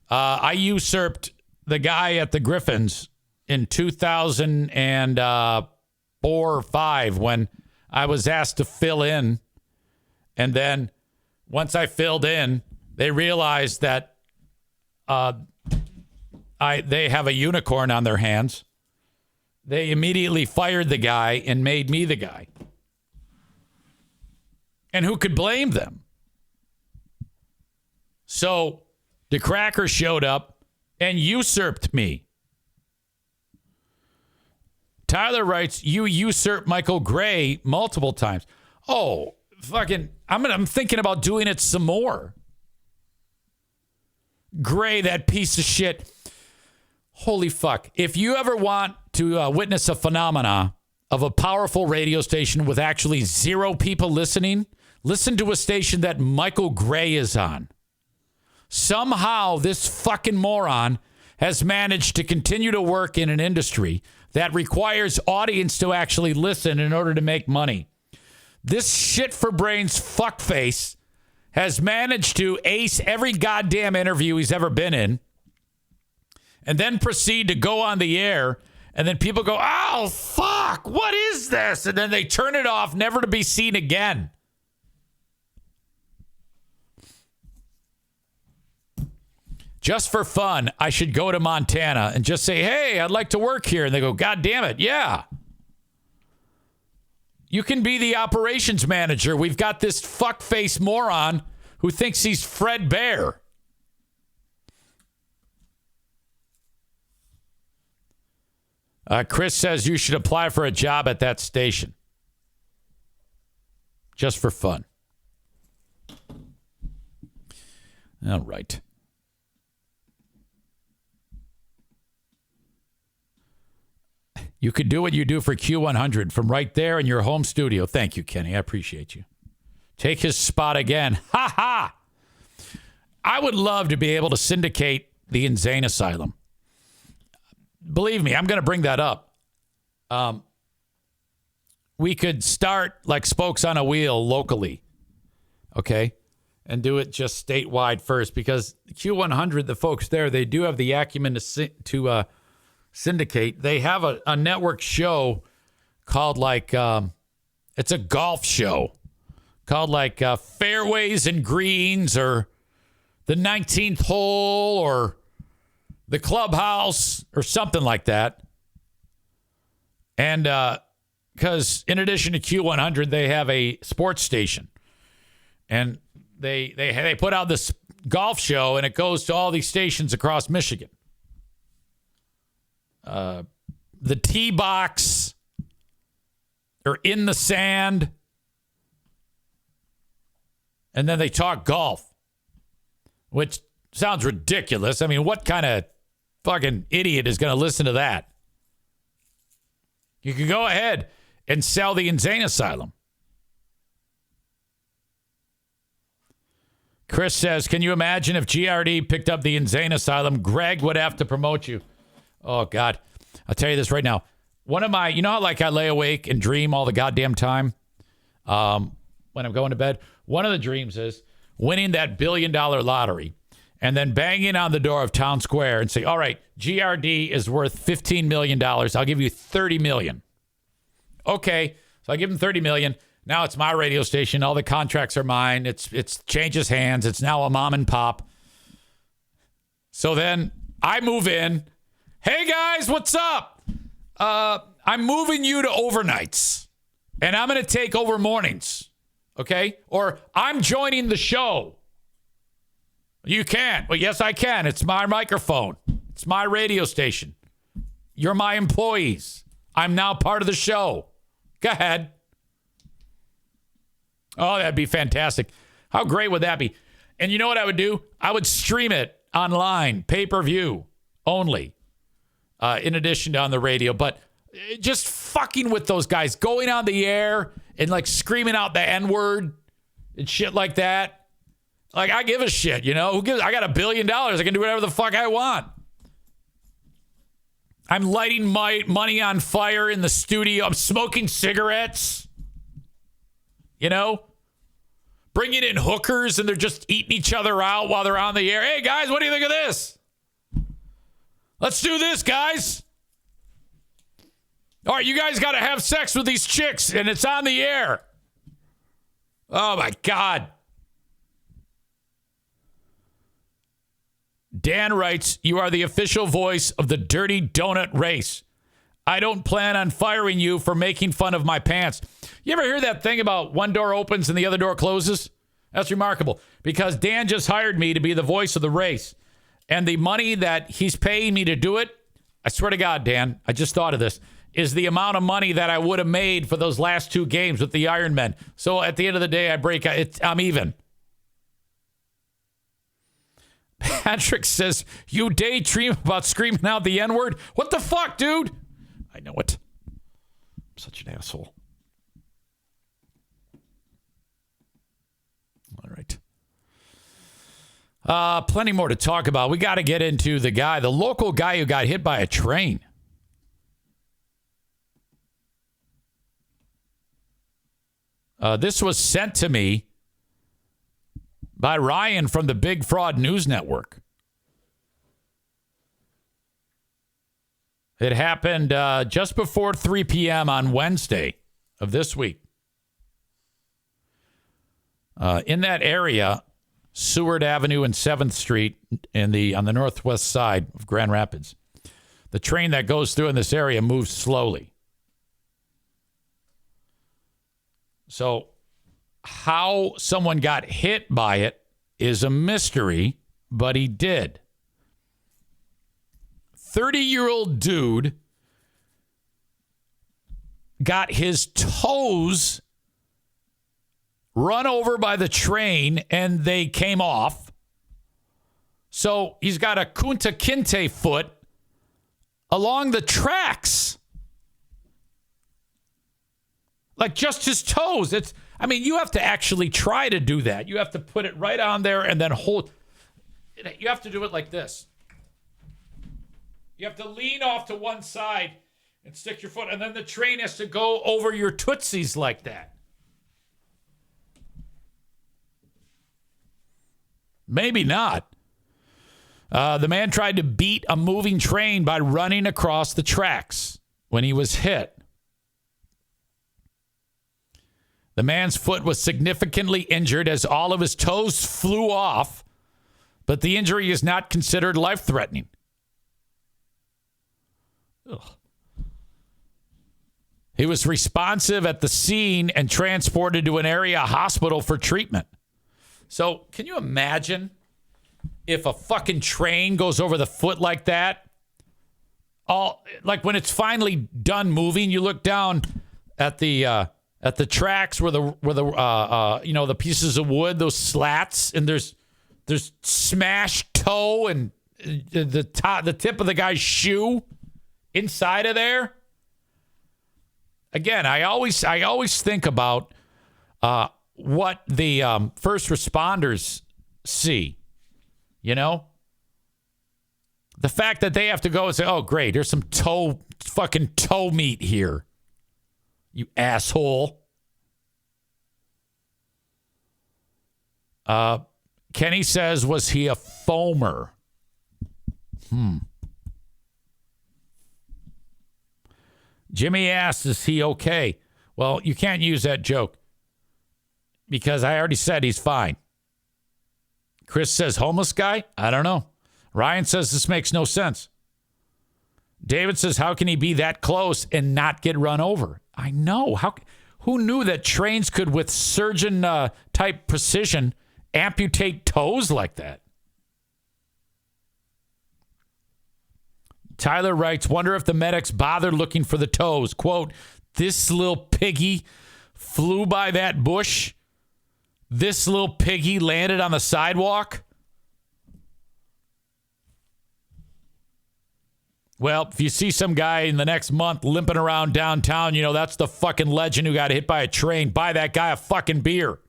I usurped the guy at the Griffins in 2004 or 5 when I was asked to fill in. And then once I filled in, they realized that they have a unicorn on their hands. They immediately fired the guy and made me the guy. And who could blame them? So DeCracker showed up and usurped me. Tyler writes, you usurped Michael Gray multiple times. Oh, fucking, I'm thinking about doing it some more. Gray, that piece of shit. Holy fuck. If you ever want to witness a phenomena of a powerful radio station with actually 0 people listening, listen to a station that Michael Gray is on. Somehow this fucking moron has managed to continue to work in an industry that requires audience to actually listen in order to make money. This shit for brains fuckface has managed to ace every goddamn interview he's ever been in and then proceed to go on the air. And then people go, oh, fuck, what is this? And then they turn it off, never to be seen again. Just for fun, I should go to Montana and just say, hey, I'd like to work here. And they go, God damn it, yeah. You can be the operations manager. We've got this fuckface moron who thinks he's Fred Bear. Chris says you should apply for a job at that station. Just for fun. All right. You could do what you do for Q100 from right there in your home studio. Thank you, Kenny. I appreciate you. Take his spot again. Ha ha! I would love to be able to syndicate the Insane Asylum. Believe me, I'm going to bring that up. We could start like spokes on a wheel locally, okay? And do it just statewide first because Q100, the folks there, they do have the acumen to syndicate. They have a network show called like, it's a golf show called like Fairways and Greens or the 19th Hole or the Clubhouse or something like that. And because in addition to Q100, they have a sports station. And they put out this golf show and it goes to all these stations across Michigan. The tee box or in the sand. And then they talk golf, which sounds ridiculous. I mean, what kind of fucking idiot is going to listen to that? You can go ahead and sell the Insane Asylum. Chris says, can you imagine if GRD picked up the Insane Asylum? Greg would have to promote you. Oh, God. I'll tell you this right now. One of my, you know how like I lay awake and dream all the goddamn time when I'm going to bed? One of the dreams is winning that $1 billion lottery and then banging on the door of Town Square and say, all right, GRD is worth $15 million. I'll give you $30 million. Okay. So I give him $30 million. Now it's my radio station. All the contracts are mine. It's changes hands. It's now a mom and pop. So then I move in. Hey guys, what's up? I'm moving you to overnights and I'm going to take over mornings. Okay. Or I'm joining the show. You can't. Well, yes, I can. It's my microphone. It's my radio station. You're my employees. I'm now part of the show. Go ahead. Oh, that'd be fantastic. How great would that be? And you know what I would do? I would stream it online, pay-per-view only, in addition to on the radio. But just fucking with those guys, going on the air and like screaming out the N-word and shit like that. Like, I give a shit, you know? Who gives? I got $1 billion. I can do whatever the fuck I want. I'm lighting my money on fire in the studio. I'm smoking cigarettes. You know? Bringing in hookers and they're just eating each other out while they're on the air. Hey, guys, what do you think of this? Let's do this, guys. All right, you guys got to have sex with these chicks and it's on the air. Oh, my God. Dan writes, you are the official voice of the dirty donut race. I don't plan on firing you for making fun of my pants. You ever hear that thing about one door opens and the other door closes? That's remarkable because Dan just hired me to be the voice of the race. And the money that he's paying me to do it, I swear to God, Dan, I just thought of this, is the amount of money that I would have made for those last 2 games with the Ironmen. So at the end of the day, I'm even. Patrick says, you daydream about screaming out the N-word? What the fuck, dude? I know it. I'm such an asshole. All right. Plenty more to talk about. We got to get into the local guy who got hit by a train. This was sent to me by Ryan from the Big Fraud News Network. It happened just before 3 p.m. on Wednesday of this week. In that area, Seward Avenue and 7th Street on the northwest side of Grand Rapids, the train that goes through in this area moves slowly. So how someone got hit by it is a mystery, but he did. 30-year-old dude got his toes run over by the train and they came off. So he's got a Kunta Kinte foot along the tracks. Like just his toes. You have to actually try to do that. You have to put it right on there and then hold. You have to do it like this. You have to lean off to one side and stick your foot, and then the train has to go over your tootsies like that. Maybe not. The man tried to beat a moving train by running across the tracks when he was hit. The man's foot was significantly injured as all of his toes flew off, but the injury is not considered life-threatening. Ugh. He was responsive at the scene and transported to an area hospital for treatment. So, can you imagine if a fucking train goes over the foot like that? Like when it's finally done moving, you look down at the tracks where the pieces of wood, those slats, and there's smashed toe and the tip of the guy's shoe inside of there. Again, I always think about what the first responders see. You know, the fact that they have to go and say, "Oh, great, there's some fucking toe meat here, you asshole." Kenny says, "Was he a foamer?" Jimmy asks, "Is he okay?" Well, you can't use that joke because I already said he's fine. Chris says, "Homeless guy?" I don't know. Ryan says this makes no sense. David says, "How can he be that close and not get run over?" I know. Who knew that trains could, with surgeon type precision, amputate toes like that? Tyler writes, "Wonder if the medics bothered looking for the toes." Quote, "This little piggy flew by that bush. This little piggy landed on the sidewalk." Well, if you see some guy in the next month limping around downtown, you know that's the fucking legend who got hit by a train. Buy that guy a fucking beer.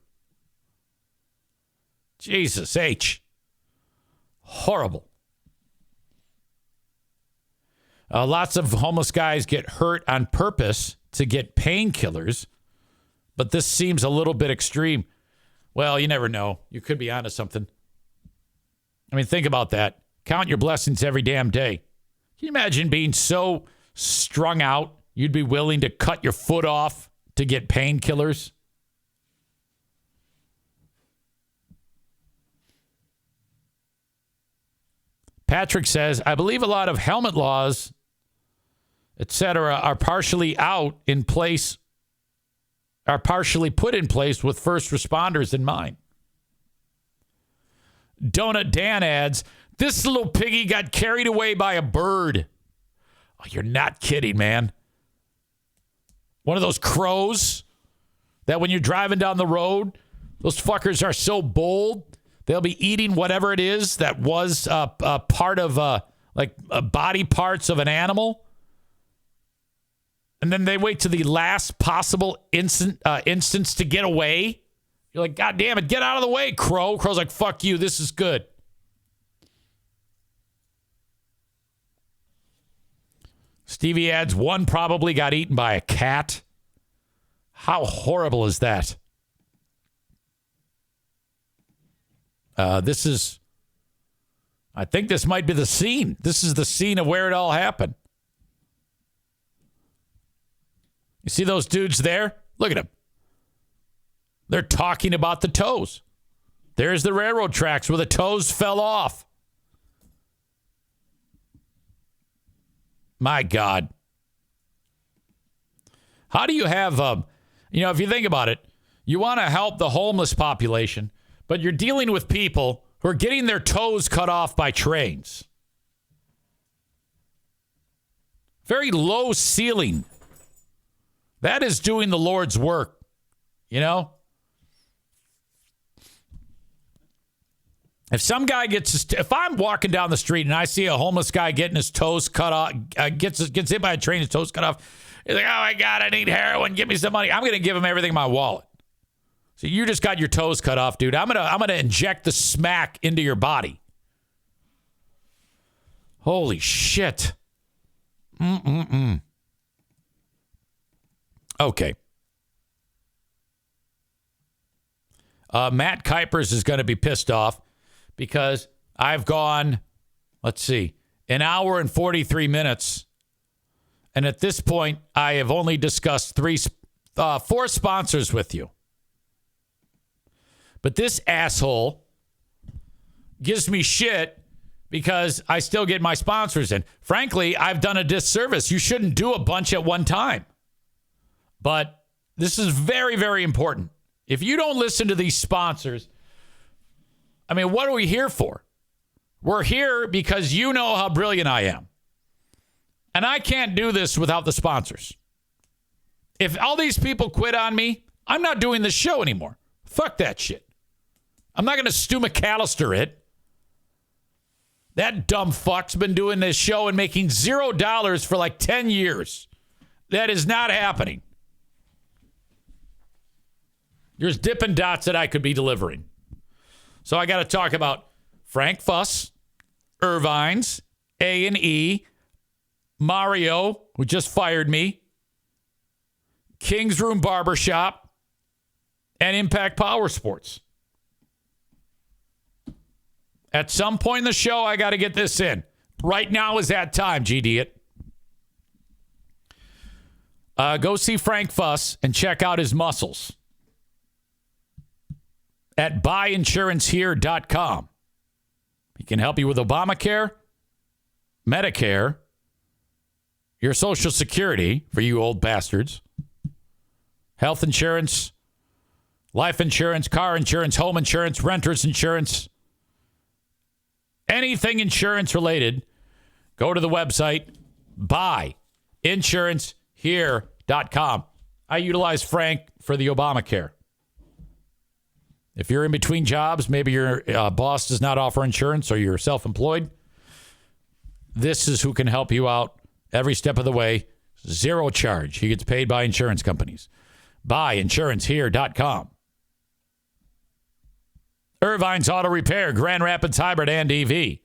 Jesus H. Horrible. Lots of homeless guys get hurt on purpose to get painkillers, but this seems a little bit extreme. Well, you never know. You could be onto something. I mean, think about that. Count your blessings every damn day. Can you imagine being so strung out you'd be willing to cut your foot off to get painkillers? Patrick says, "I believe a lot of helmet laws, etc., are partially put in place with first responders in mind." Donut Dan adds, "This little piggy got carried away by a bird." Oh, you're not kidding, man. One of those crows that when you're driving down the road, those fuckers are so bold, they'll be eating whatever it is that was a part of body parts of an animal. And then they wait to the last possible instance to get away. You're like, "God damn it, get out of the way, crow." Crow's like, "Fuck you, this is good." Stevie adds, "One probably got eaten by a cat." How horrible is that? I think this might be the scene. This is the scene of where it all happened. You see those dudes there? Look at them. They're talking about the toes. There's the railroad tracks where the toes fell off. My God. How do you have, if you think about it, you want to help the homeless population, but you're dealing with people who are getting their toes cut off by trains. Very low ceiling. That is doing the Lord's work, If some guy if I'm walking down the street and I see a homeless guy getting his toes cut off, gets hit by a train, his toes cut off, he's like, oh my God, I need heroin, give me some money. I'm going to give him everything in my wallet. So you just got your toes cut off, dude. I'm gonna inject the smack into your body. Holy shit. Okay. Matt Kuipers is going to be pissed off because I've gone, an hour and 43 minutes. And at this point, I have only discussed 4 sponsors with you. But this asshole gives me shit because I still get my sponsors in. Frankly, I've done a disservice. You shouldn't do a bunch at one time. But this is very, very important. If you don't listen to these sponsors, what are we here for? We're here because you know how brilliant I am. And I can't do this without the sponsors. If all these people quit on me, I'm not doing this show anymore. Fuck that shit. I'm not going to Stu McAllister it. That dumb fuck's been doing this show and making $0 for like 10 years. That is not happening. There's Dippin' Dots that I could be delivering. So I got to talk about Frank Fuss, Irvine's, A&E, Mario, who just fired me, King's Room Barbershop, and Impact Power Sports. At some point in the show, I got to get this in. Right now is that time, G-Diet. Go see Frank Fuss and check out his muscles at buyinsurancehere.com. He can help you with Obamacare, Medicare, your Social Security for you old bastards, health insurance, life insurance, car insurance, home insurance, renter's insurance, anything insurance related. Go to the website, buyinsurancehere.com. I utilize Frank for the Obamacare. If you're in between jobs, maybe your boss does not offer insurance or you're self-employed, this is who can help you out every step of the way. Zero charge. He gets paid by insurance companies. Buyinsurancehere.com. Irvine's Auto Repair, Grand Rapids Hybrid and EV.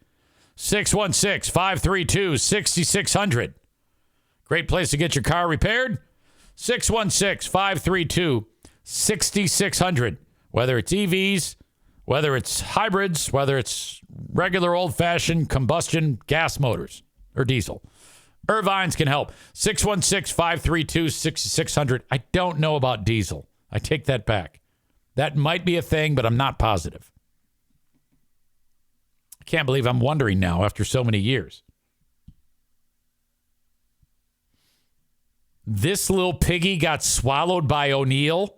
616-532-6600. Great place to get your car repaired. 616-532-6600. Whether it's EVs, whether it's hybrids, whether it's regular old-fashioned combustion gas motors or diesel. Irvine's can help. 616-532-6600. I don't know about diesel. I take that back. That might be a thing, but I'm not positive. I can't believe I'm wondering now after so many years. This little piggy got swallowed by O'Neill.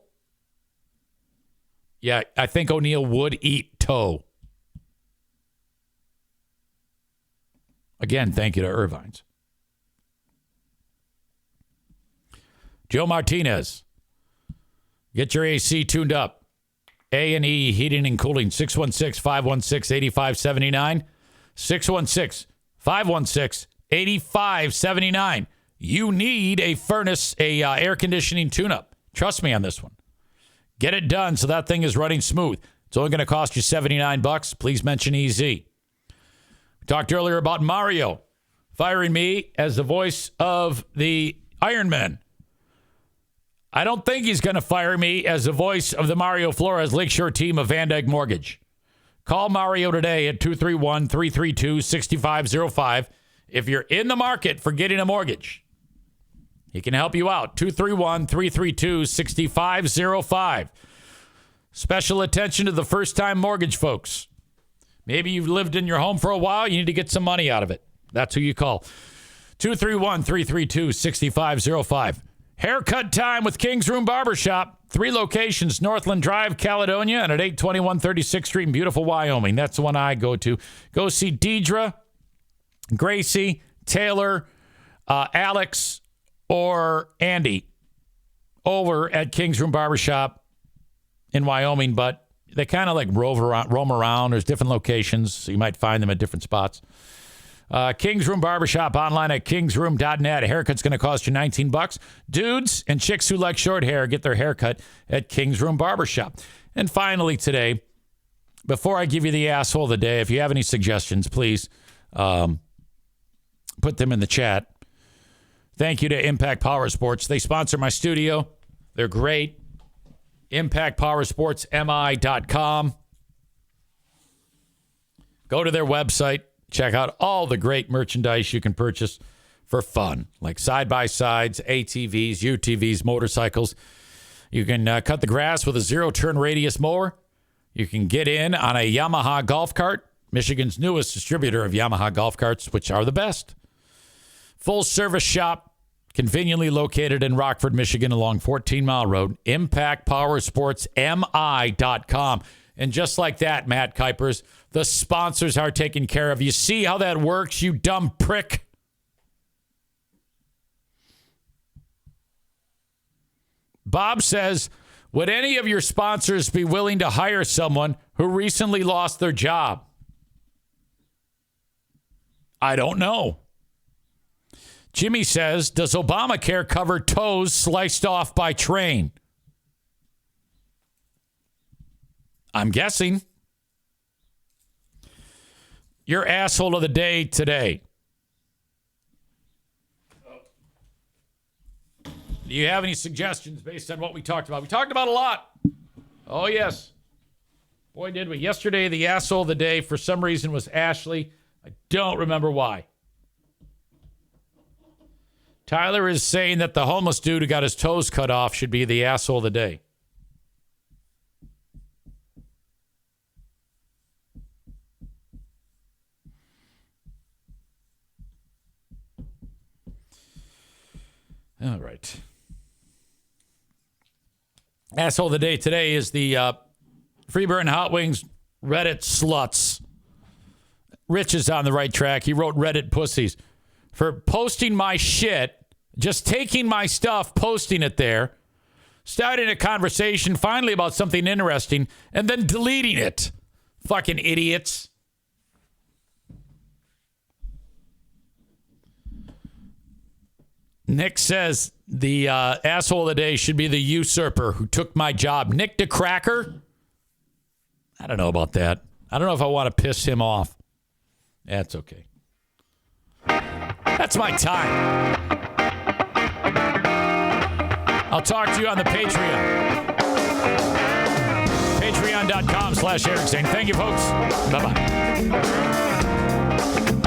Yeah, I think O'Neill would eat toe. Again, thank you to Irvine's. Joe Martinez. Get your AC tuned up. A&E Heating and Cooling, 616-516-8579. 616-516-8579. You need a furnace, air conditioning tune-up. Trust me on this one. Get it done so that thing is running smooth. It's only going to cost you $79. Please mention EZ. We talked earlier about Mario firing me as the voice of the Iron Men. I don't think he's going to fire me as the voice of the Mario Flores Lakeshore team of Van Dyke Mortgage. Call Mario today at 231-332-6505 if you're in the market for getting a mortgage. He can help you out. 231-332-6505. Special attention to the first-time mortgage folks. Maybe you've lived in your home for a while. You need to get some money out of it. That's who you call. 231-332-6505. Haircut time with King's Room Barbershop. 3 locations, Northland Drive, Caledonia, and at 821 36th Street in beautiful Wyoming. That's the one I go to. Go see Deidre, Gracie, Taylor, Alex, or Andy over at King's Room Barbershop in Wyoming, but they kind of like roam around. There's different locations, so you might find them at different spots. King's Room Barbershop online at kingsroom.net. A haircut's going to cost you $19. Dudes and chicks who like short hair get their haircut at King's Room Barbershop. And finally today, before I give you the asshole of the day, if you have any suggestions, please put them in the chat. Thank you to Impact Power Sports. They sponsor my studio. They're great. ImpactPowerSportsMI.com. Go to their website. Check out all the great merchandise you can purchase for fun, like side-by-sides, ATVs, UTVs, motorcycles. You can cut the grass with a zero-turn radius mower. You can get in on a Yamaha golf cart, Michigan's newest distributor of Yamaha golf carts, which are the best. Full-service shop, conveniently located in Rockford, Michigan, along 14 Mile Road. ImpactPowerSportsMI.com. And just like that, Matt Kuipers, the sponsors are taken care of. You see how that works, you dumb prick? Bob says, would any of your sponsors be willing to hire someone who recently lost their job? I don't know. Jimmy says, does Obamacare cover toes sliced off by train? I'm guessing. Your asshole of the day today. Do you have any suggestions based on what we talked about? We talked about a lot. Oh, yes. Boy, did we. Yesterday, the asshole of the day, for some reason, was Ashley. I don't remember why. Tyler is saying that the homeless dude who got his toes cut off should be the asshole of the day. All right. Asshole of the day today is the Freeburn Hot Wings Reddit sluts. Rich is on the right track. He wrote Reddit pussies for posting my shit, just taking my stuff, posting it there, starting a conversation finally about something interesting, and then deleting it. Fucking idiots. Nick says the asshole of the day should be the usurper who took my job. Nick DeCracker? I don't know about that. I don't know if I want to piss him off. That's okay. That's my time. I'll talk to you on the Patreon. Patreon.com/Eric Zane. Thank you, folks. Bye-bye.